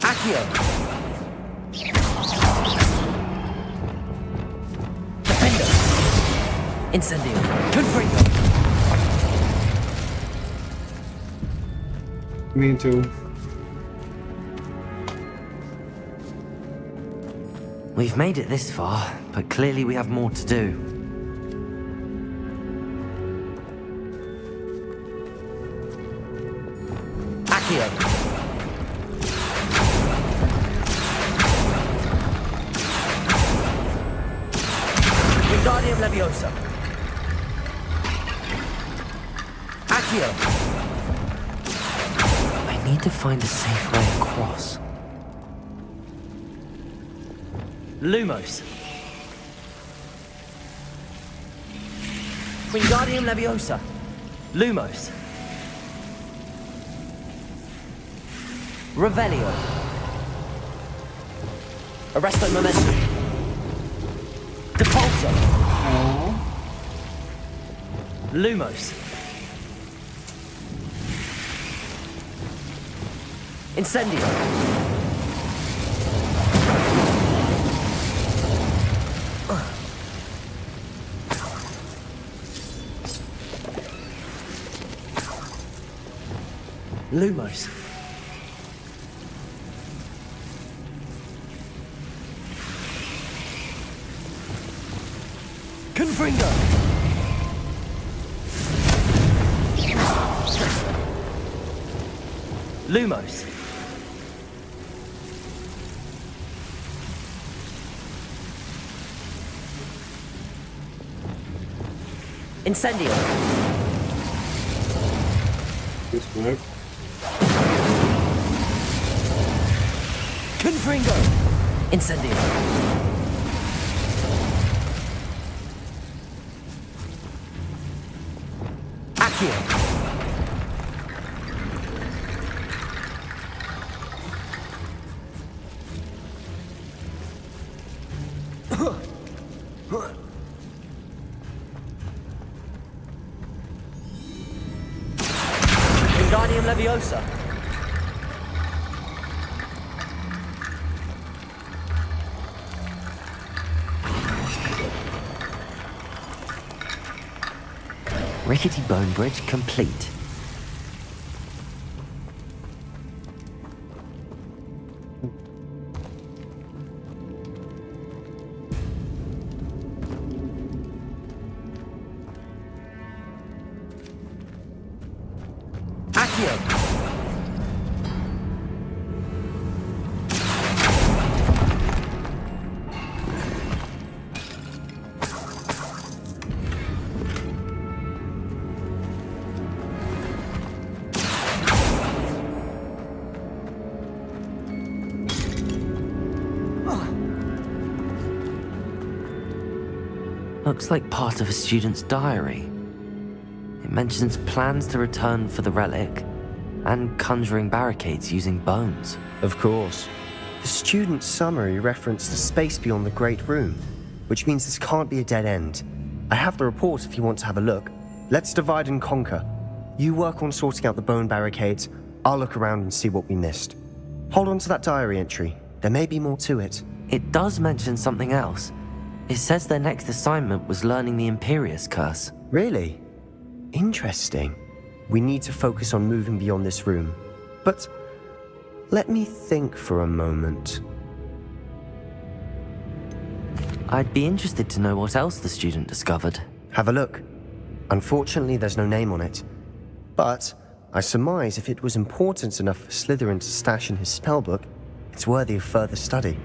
Accio. Defender. Incendio. Confringo. Me too. We've made it this far, but clearly we have more to do. Accio. Wingardium Leviosa. Accio. I need to find a safe way across. Lumos. Wingardium Leviosa. Lumos. Revelio. Arresto Momentum. Depulso. Lumos. Incendio. Lumos. Confringo. Lumos. Incendio. This work. Confringo. Incendio. Accio. Wingardium Leviosa. Rickety bone bridge complete. Accio. Looks like part of a student's diary. It mentions plans to return for the relic and conjuring barricades using bones. Of course. The student's summary referenced a space beyond the Great Room, which means this can't be a dead end. I have the report if you want to have a look. Let's divide and conquer. You work on sorting out the bone barricades. I'll look around and see what we missed. Hold on to that diary entry. There may be more to it. It does mention something else. It says their next assignment was learning the Imperius Curse. Really? Interesting. We need to focus on moving beyond this room. But let me think for a moment. I'd be interested to know what else the student discovered. Have a look. Unfortunately, there's no name on it. But I surmise if it was important enough for Slytherin to stash in his spellbook, it's worthy of further study.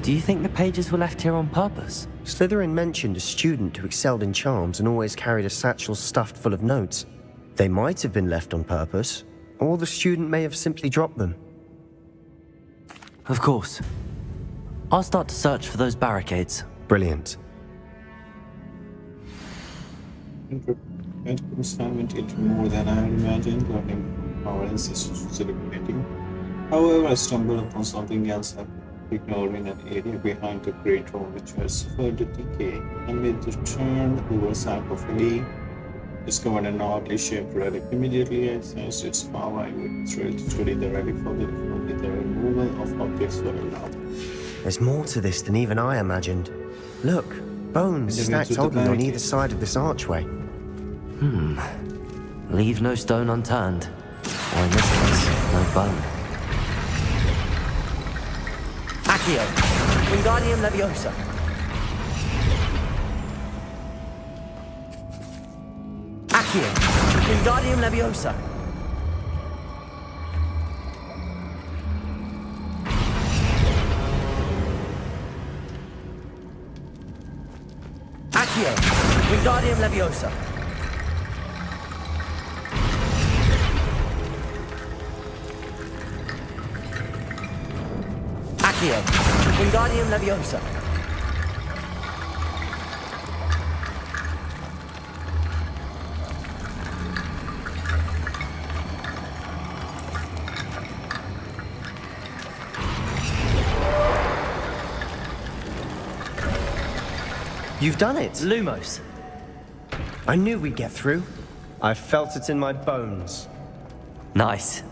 Do you think the pages were left here on purpose? Slytherin mentioned a student who excelled in charms and always carried a satchel stuffed full of notes. They might have been left on purpose, or the student may have simply dropped them. Of course. I'll start to search for those barricades. Brilliant. Assignment into more than I had imagined, learning our ancestors were celebrating. However, I stumbled upon something else I ignored in an area behind the great hall which had suffered a decay. Amid the turn over sarcophagi, discovered an oddly shaped relic. Immediately I sensed its power. I would thrilled to study the relic further if only the removal of objects were allowed. There's more to this than even I imagined. Look, bones stacked oddly on either side of this archway. Leave no stone unturned. Or in this case, no bone. Accio. Wingardium Leviosa. Accio. Wingardium Leviosa. Accio. Wingardium Leviosa. Accio. Wingardium Leviosa. You've done it! Lumos. I knew we'd get through. I felt it in my bones. Nice.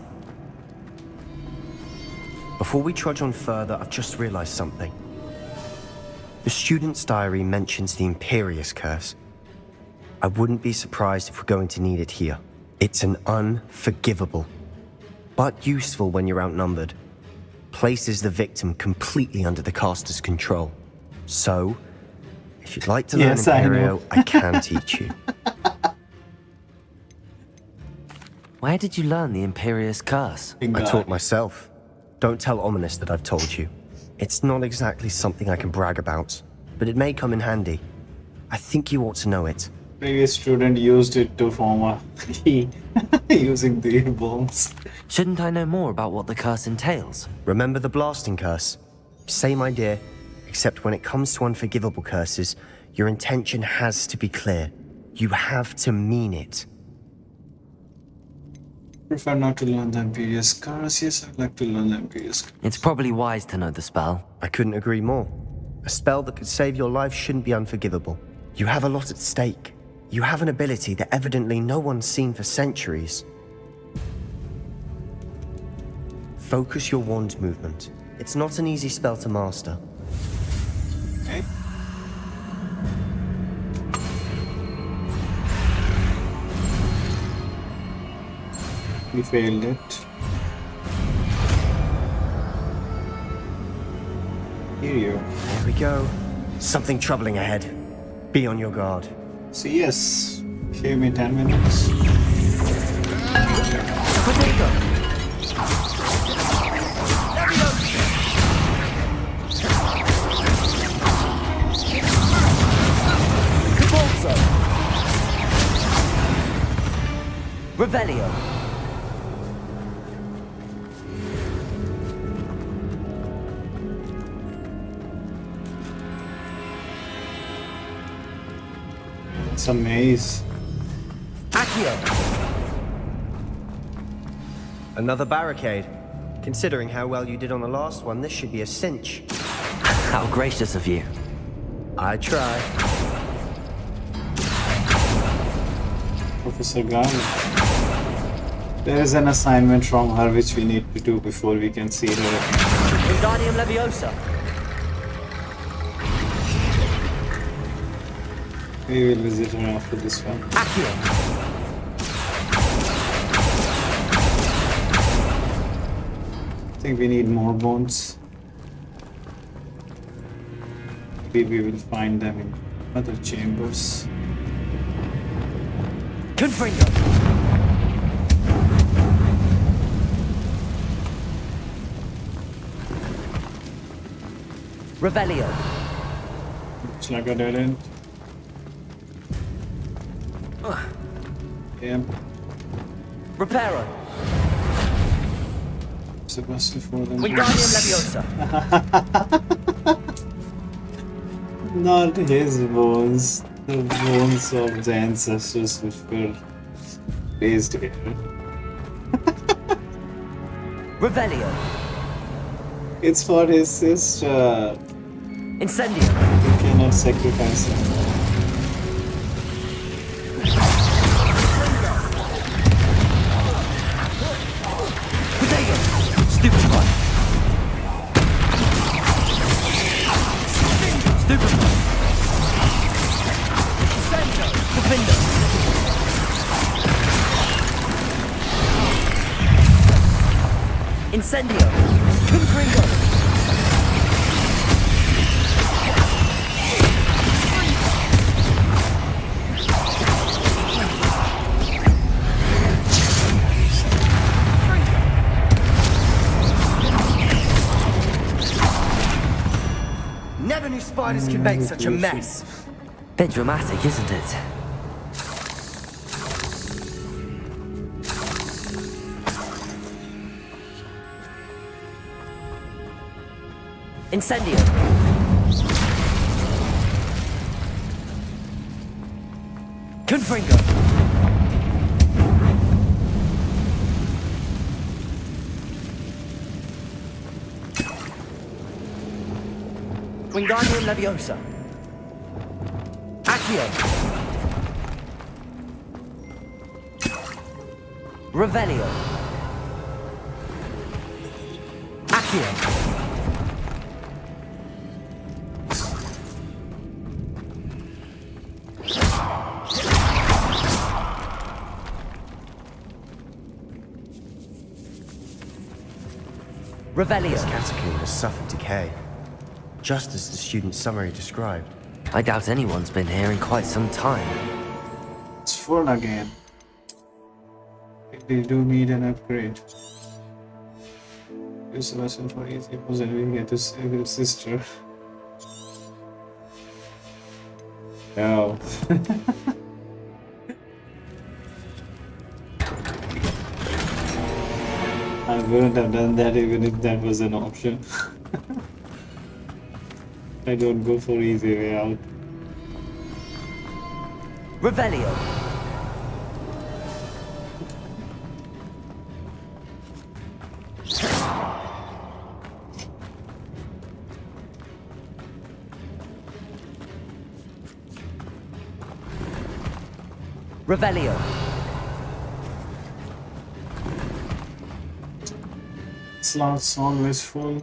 Before we trudge on further, I've just realized something. The student's diary mentions the Imperious Curse. I wouldn't be surprised if we're going to need it here. It's an unforgivable, but useful when you're outnumbered. Places the victim completely under the caster's control. So, if you'd like to learn Imperio, I can teach you. Where did you learn the Imperious Curse? I taught myself. Don't tell Ominous that I've told you. It's not exactly something I can brag about, but it may come in handy. I think you ought to know it. Previous student used it to form a key using the bombs. Shouldn't I know more about what the curse entails? Remember the blasting curse? Same idea, except when it comes to unforgivable curses, your intention has to be clear. You have to mean it. Prefer not to learn the Imperious Curse. Yes, I'd like to learn the Imperious Curse. It's probably wise to know the spell. I couldn't agree more. A spell that could save your life shouldn't be unforgivable. You have a lot at stake. You have an ability that evidently no one's seen for centuries. Focus your wand movement. It's not an easy spell to master. Okay. We failed it. Here you. There we go. Something troubling ahead. Be on your guard. So yes, give me 10 minutes. Revelio. It's a maze. Accio. Another barricade. Considering how well you did on the last one, this should be a cinch. How gracious of you. I try. Professor Garnet. There is an assignment from her which we need to do before we can see her again. Wingardium Leviosa. We will visit her after this one. Accio. I think we need more bones. Maybe we will find them in other chambers. Confringo. Revelio. Looks like a dead end. Yep. Reparo. Sebastian for them. Wingardium Leviosa. Not his bones. The bones of the ancestors which were raised here. Revelio. It's for his sister. Incendio. You cannot sacrifice him. Stupefy. Stupefy. Defender. Incendio. Confringo. Never knew spiders could make such a mess. Bit dramatic, isn't it? Incendio. Confringo. Wingardium Leviosa. Accio. Revelio. Accio. Revelio. This catacomb has suffered decay, just as the student's summary described. I doubt anyone's been here in quite some time. It's full again. They do need an upgrade. Use the lesson for easy was and we get to save his sister. No. I wouldn't have done that even if that was an option. I don't go for easy way out. Revelio. Revelio. Slots always full.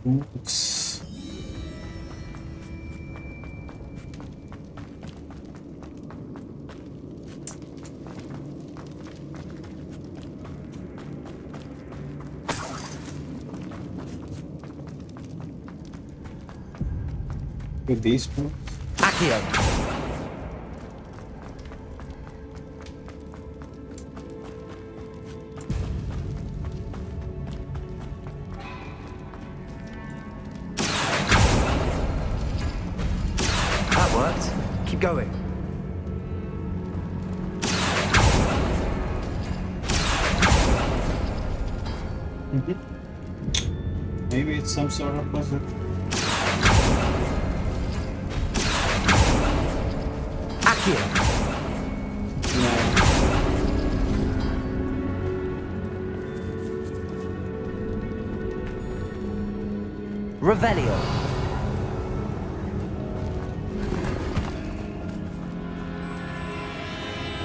Boots. With these two? Accio. Keep going. Maybe it's some sort of puzzle. Accio. No. Revelio.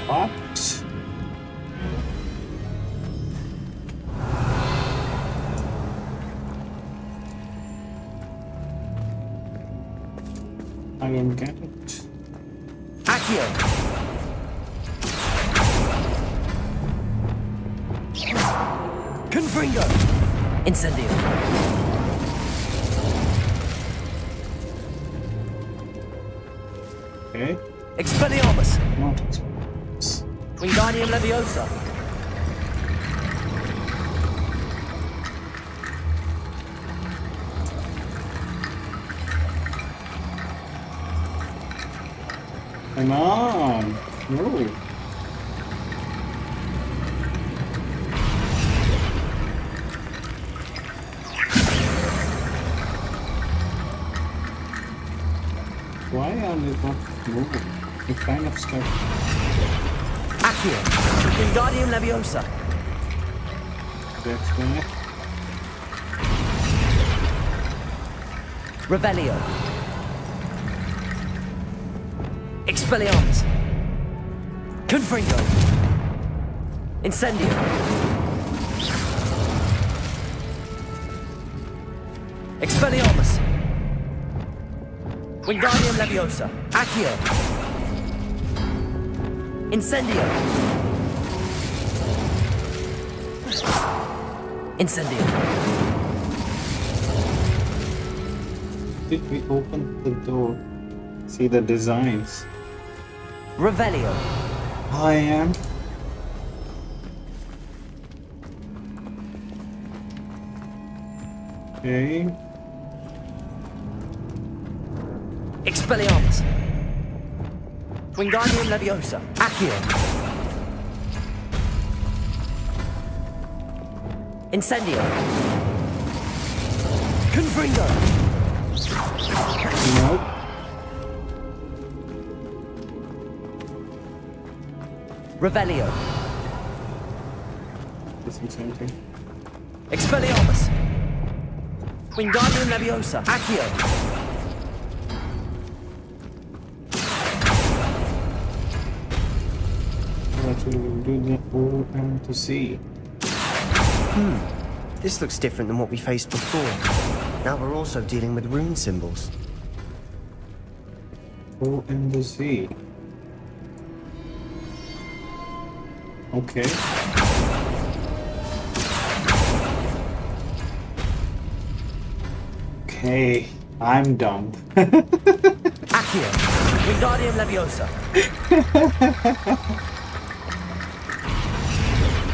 What? Confringo! Incendio! Okay. Expelliarmus! Not Expelliarmus. Wingardium Leviosa! Come on! No! Why are they not moving? It kind of stuck. Accio! Wingardium Leviosa! That's why. Revelio! Expelliarmus! Confringo! Incendio! Expelliarmus! Wingardium Leviosa! Accio! Incendio! Incendio! Did we open the door? See the designs. Revelio! I am. Okay. Expelliarmus! Wingardium Leviosa! Accio! Incendio! Confringo! Nope. Revelio! Missing something. Expelliarmus! Wingardium Leviosa! Accio! What will we do the O and to C? This looks different than what we faced before. Now we're also dealing with rune symbols. O and the Z. Okay. Okay, I'm dumb. Accio! Wingardium Leviosa!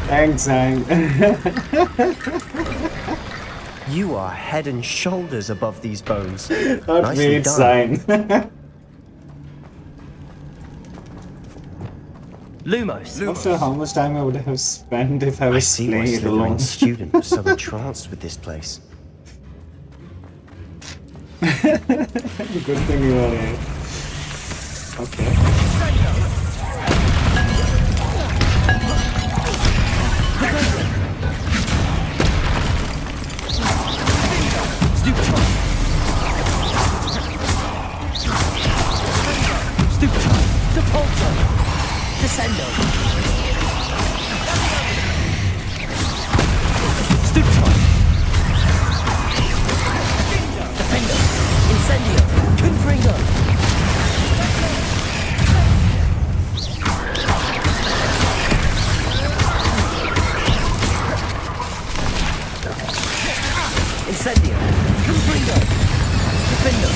Thanks, Zang. You are head and shoulders above these bones. Not Nicely me, it's done. Zang. Lumos! Not sure how much time I would have spent if I I was see why playing it alone. Slytherin's student was so entranced with this place. Good thing you are here. Okay. Descendo! Stupefy! Defendo! Incendio! Confringo! Incendio! Confringo! Defendo!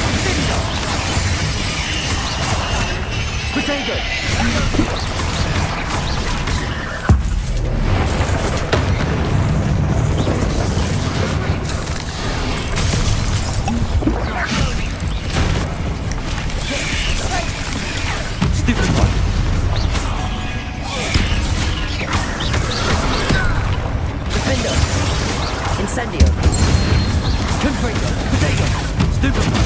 Protego! Incendio! Confringo! Protego! Stupefy!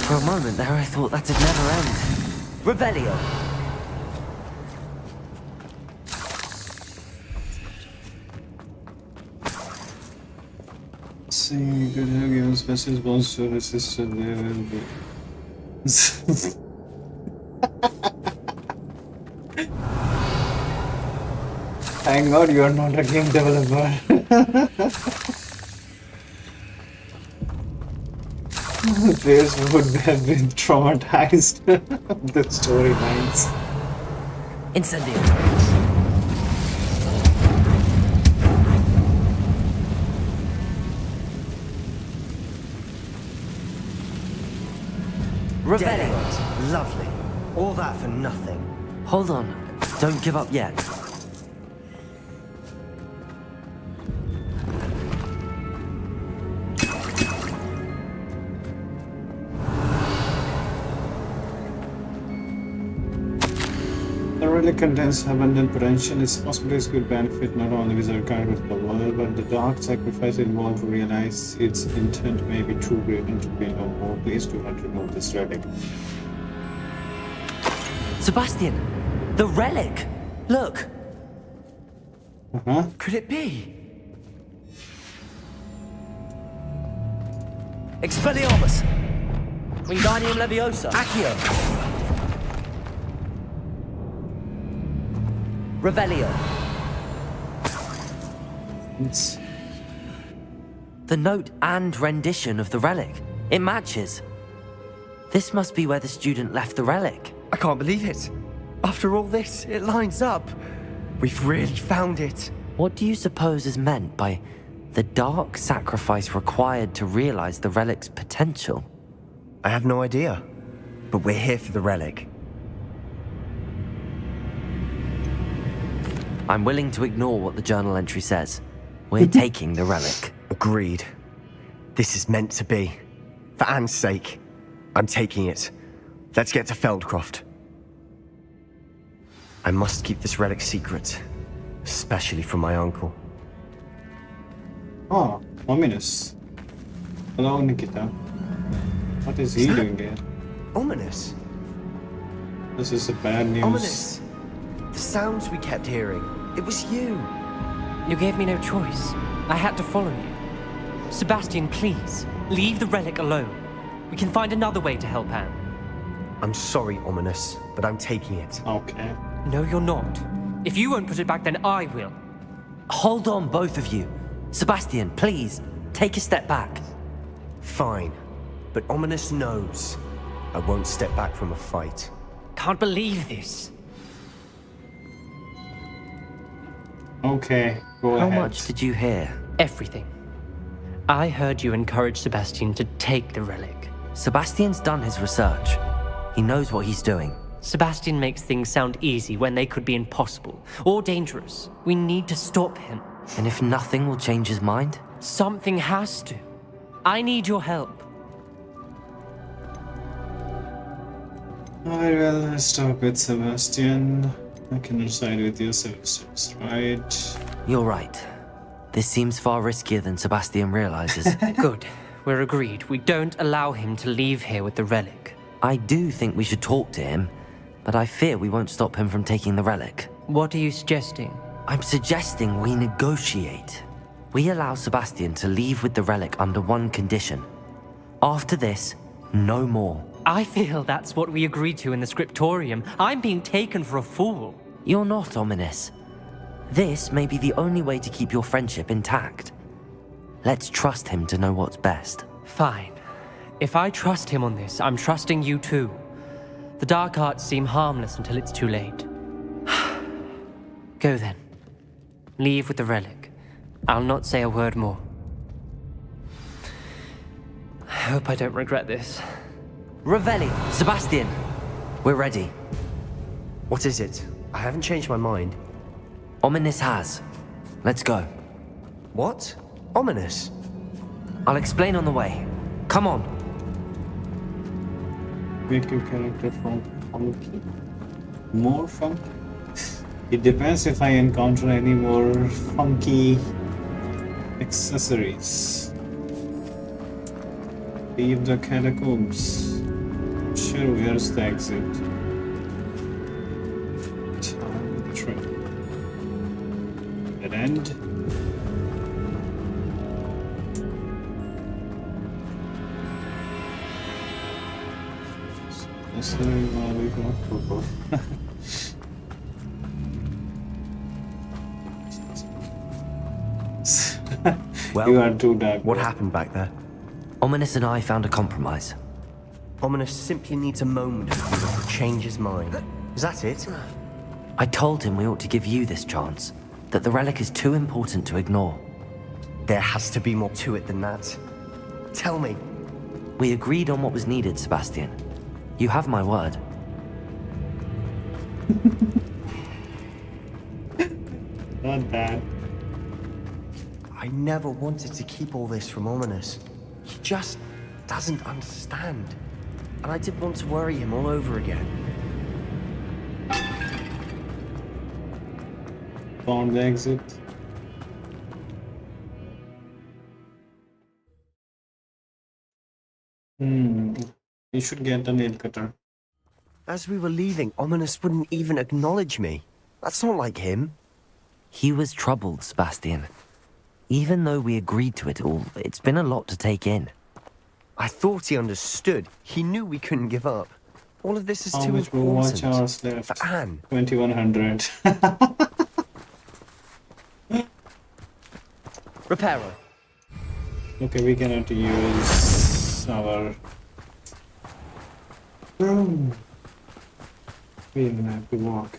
For a moment there I thought that'd never end. Revelio! See, good have given special response to resist there will be. Thank God you are not a game developer. Players would have been traumatized with the storylines. Incendio. Revelio. Lovely. All that for nothing. Hold on. Don't give up yet. The relic contains abundant potential. Its possibilities could benefit not only wizard kind of the world, but the dark sacrifice involved to realize its intent may be too great and to be no more pleased to have removed this relic. Sebastian! The relic! Look! Could it be? Expelliarmus! Wingardium Leviosa! Accio! Revelio! It's The note and rendition of the relic. It matches. This must be where the student left the relic. I can't believe it. After all this, it lines up. We've really found it. What do you suppose is meant by the dark sacrifice required to realize the relic's potential? I have no idea. But we're here for the relic. I'm willing to ignore what the journal entry says. We're taking the relic. Agreed. This is meant to be. For Anne's sake, I'm taking it. Let's get to Feldcroft. I must keep this relic secret, especially from my uncle. oh, ominous. Hello, Nikita. What is he doing here? Ominous. This is a bad news. Ominous. The sounds we kept hearing. It was you. You gave me no choice. I had to follow you. Sebastian, please, leave the relic alone. We can find another way to help Anne. I'm sorry, Ominous, but I'm taking it. Okay. No, you're not. If you won't put it back, then I will. Hold on, both of you. Sebastian, please, take a step back. Fine. But Ominous knows I won't step back from a fight. Can't believe this. Okay, go How ahead. much did you hear? Everything. I heard you encourage Sebastian to take the relic. Sebastian's done his research. He knows what he's doing. Sebastian makes things sound easy when they could be impossible or dangerous. We need to stop him. And if nothing will change his mind? Something has to. I need your help. I will stop with Sebastian. I cannot side with you, Sebastian's right. You're right. This seems far riskier than Sebastian realizes. Good. We're agreed. We don't allow him to leave here with the relic. I do think we should talk to him, but I fear we won't stop him from taking the relic. What are you suggesting? I'm suggesting we negotiate. We allow Sebastian to leave with the relic under one condition. After this, no more. I feel that's what we agreed to in the scriptorium. I'm being taken for a fool. You're not, Ominous. This may be the only way to keep your friendship intact. Let's trust him to know what's best. Fine. If I trust him on this, I'm trusting you too. The dark arts seem harmless until it's too late. Go then. Leave with the relic. I'll not say a word more. I hope I don't regret this. Revelli, Sebastian, we're ready. What is it? I haven't changed my mind. Ominous has. Let's go. What? Ominous? I'll explain on the way. Come on. Make your character from funky. More funky? It depends if I encounter any more funky accessories. Leave the catacombs. Sure, where's the exit? Time the train. Dead end. Well, you are too dark. What happened back there? Ominous and I found a compromise. Ominous simply needs a moment with you to change his mind. Is that it? I told him we ought to give you this chance, that the relic is too important to ignore. There has to be more to it than that. Tell me. We agreed on what was needed, Sebastian. You have my word. Not bad. I never wanted to keep all this from Ominous. He just doesn't understand. And I didn't want to worry him all over again. Found the exit. You should get a nail cutter. As we were leaving, Ominous wouldn't even acknowledge me. That's not like him. He was troubled, Sebastian. Even though we agreed to it all, it's been a lot to take in. I thought he understood. He knew we couldn't give up. All of this is How too much more watch important. hours left? For Anne. 2100. Reparo. Okay, we cannot use our room. We even have to walk.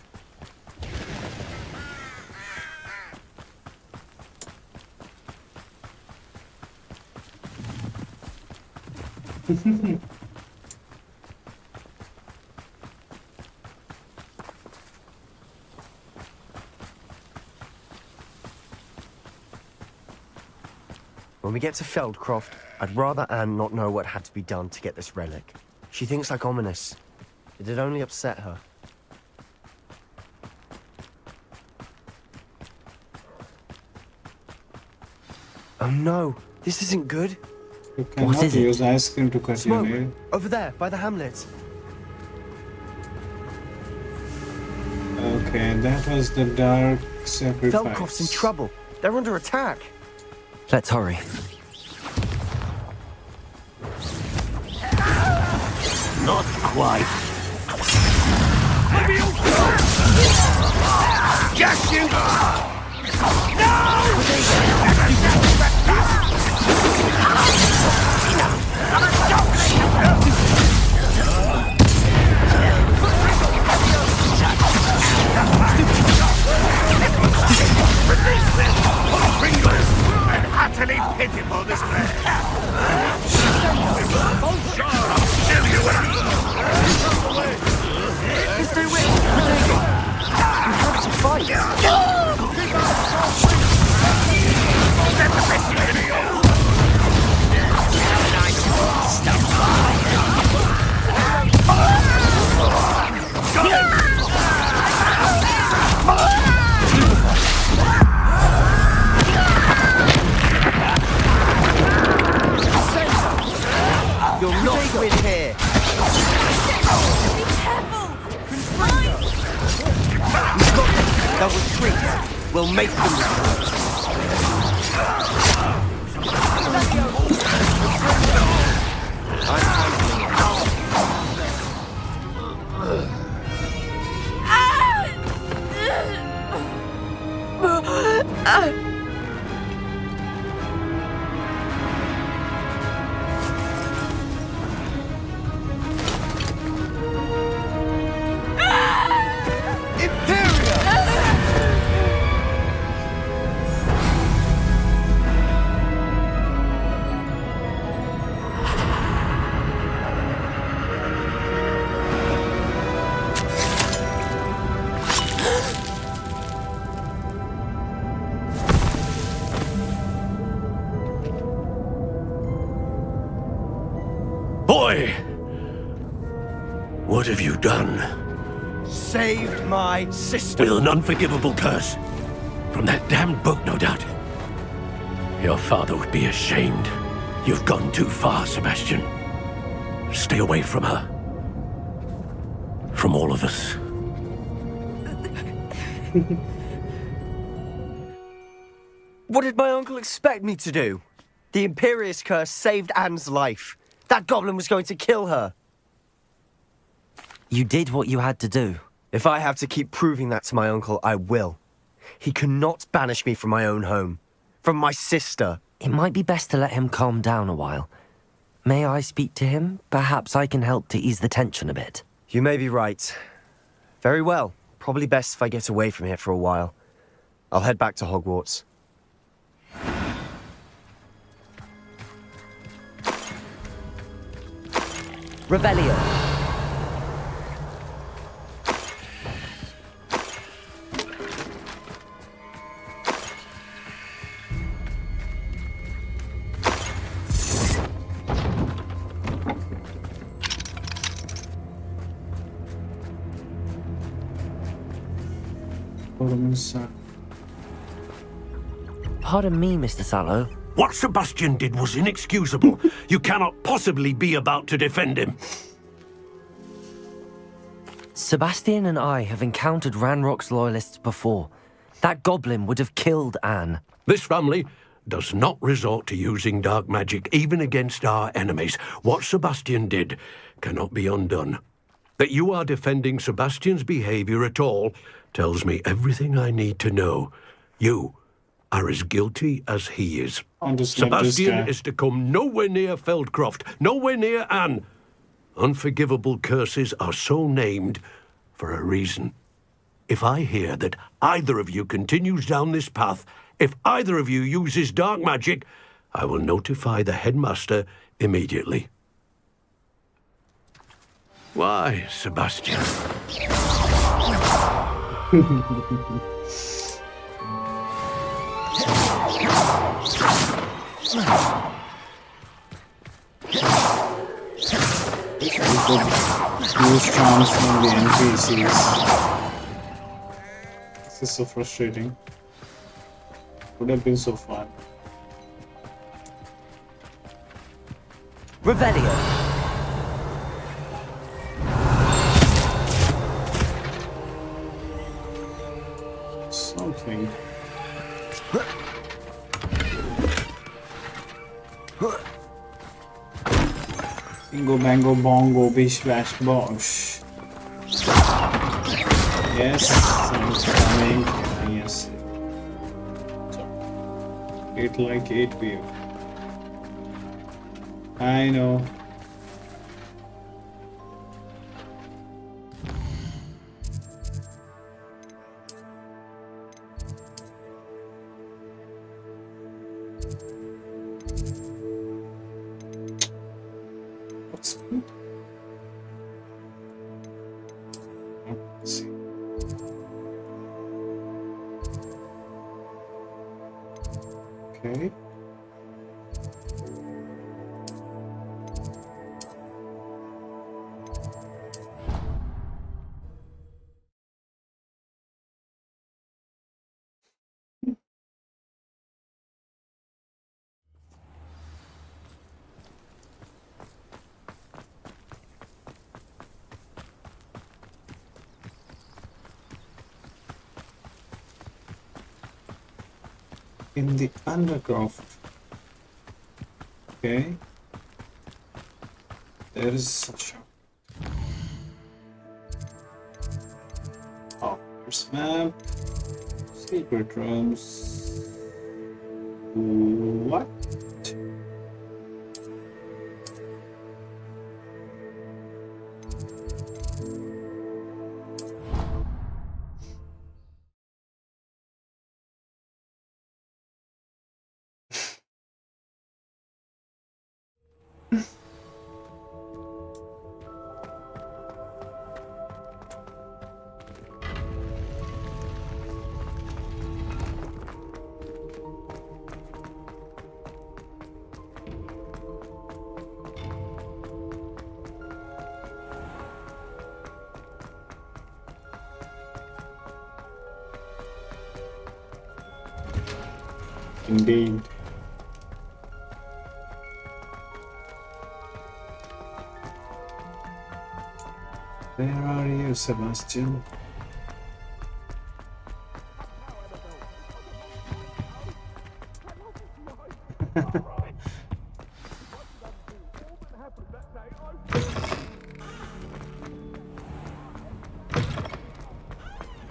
When we get to Feldcroft, I'd rather Anne not know what had to be done to get this relic. She thinks like Ominous. It'd only upset her. Oh no, this isn't good. You cannot use ice cream to cut Smoke. your nail. Over there, by the hamlet. Okay, that was the dark sacrifice. Feldcroft's in trouble. They're under attack. Let's hurry. Not quite. Get you! An utterly pitiful display. Kill you when Stay with us. We're taking. We have to fight. Let the best you can do. You'll not win here. Be careful! We've got them. They'll retreat. We'll make them retreat. I'm handling it. Boy! What have you done? Saved my sister. With an unforgivable curse. From that damned book, no doubt. Your father would be ashamed. You've gone too far, Sebastian. Stay away from her. From all of us. What did my uncle expect me to do? The Imperious curse saved Anne's life. That goblin was going to kill her. You did what you had to do. If I have to keep proving that to my uncle, I will. He cannot banish me from my own home. From my sister. It might be best to let him calm down a while. May I speak to him? Perhaps I can help to ease the tension a bit. You may be right. Very well. Probably best if I get away from here for a while. I'll head back to Hogwarts. Revelio. Pardon me, Mr. Sallow. What Sebastian did was inexcusable. You cannot possibly be about to defend him. Sebastian and I have encountered Ranrock's loyalists before. That goblin would have killed Anne. This family does not resort to using dark magic even against our enemies. What Sebastian did cannot be undone. That you are defending Sebastian's behavior at all tells me everything I need to know. You are as guilty as he is. Sebastian is to come nowhere near Feldcroft, nowhere near Anne. Unforgivable curses are so named for a reason. If I hear that either of you continues down this path, if either of you uses dark magic, I will notify the headmaster immediately. Why, Sebastian? Use charms from the NPCs. This is so frustrating. Would have been so fun. Revelio. Something. Bingo, bango, bongo, bish, bash, bosh. Yes, someone's coming. Yes. It like 8 view. I know. What's good? Let's see. Okay. In the undergrowth. Okay. There is such a Hogwarts map. Secret rooms. What? Indeed. Where are you, Sebastian?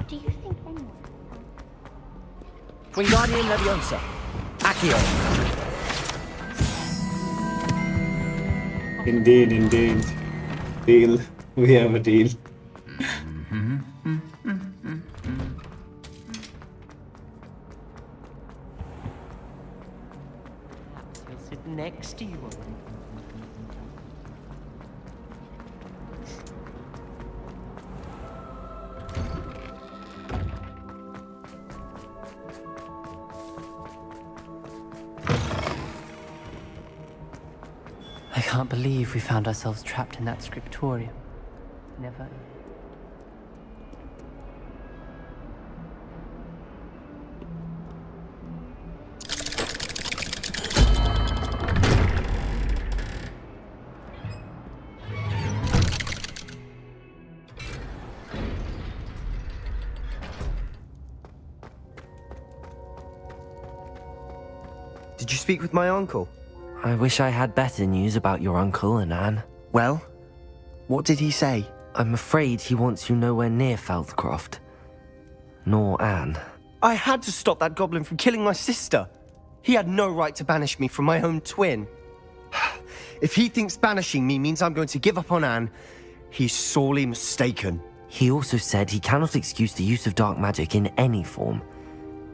Do you think anyone? Wingardium Leviosa. Accio. Indeed, indeed. Deal. We have a deal. can't believe we found ourselves trapped in that scriptorium. Never. Did you speak with my uncle? I wish I had better news about your uncle and Anne. Well, what did he say? I'm afraid he wants you nowhere near Feldcroft. Nor Anne. I had to stop that goblin from killing my sister. He had no right to banish me from my own twin. If he thinks banishing me means I'm going to give up on Anne, he's sorely mistaken. He also said he cannot excuse the use of dark magic in any form,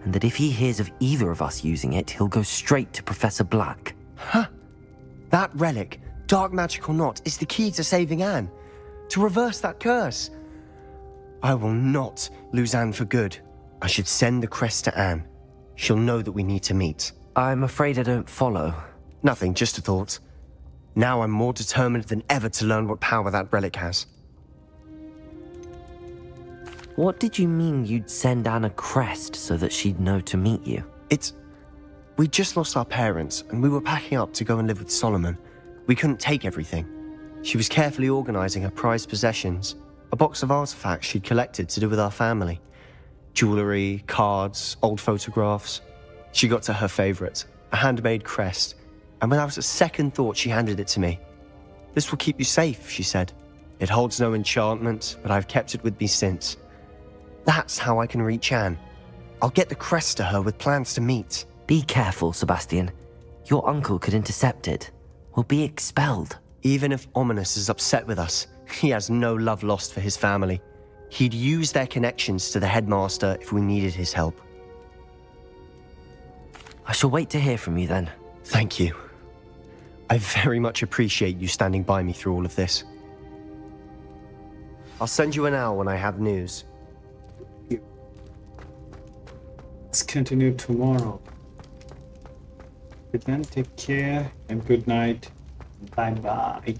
and that if he hears of either of us using it, he'll go straight to Professor Black. Huh. That relic, dark magic or not, is the key to saving Anne. To reverse that curse. I will not lose Anne for good. I should send the crest to Anne. She'll know that we need to meet. I'm afraid I don't follow. Nothing, just a thought. Now I'm more determined than ever to learn what power that relic has. What did you mean you'd send Anne a crest so that she'd know to meet you? We just lost our parents, and we were packing up to go and live with Solomon. We couldn't take everything. She was carefully organizing her prized possessions, a box of artifacts she'd collected to do with our family. Jewelry, cards, old photographs. She got to her favorite, a handmade crest, and without a second thought, she handed it to me. "This will keep you safe," she said. "It holds no enchantment, but I've kept it with me since. That's how I can reach Anne. I'll get the crest to her with plans to meet." Be careful, Sebastian. Your uncle could intercept it. We'll be expelled. Even if Ominous is upset with us, he has no love lost for his family. He'd use their connections to the headmaster if we needed his help. I shall wait to hear from you then. Thank you. I very much appreciate you standing by me through all of this. I'll send you an hour when I have news. Let's continue tomorrow. Good then, take care and good night. Bye bye.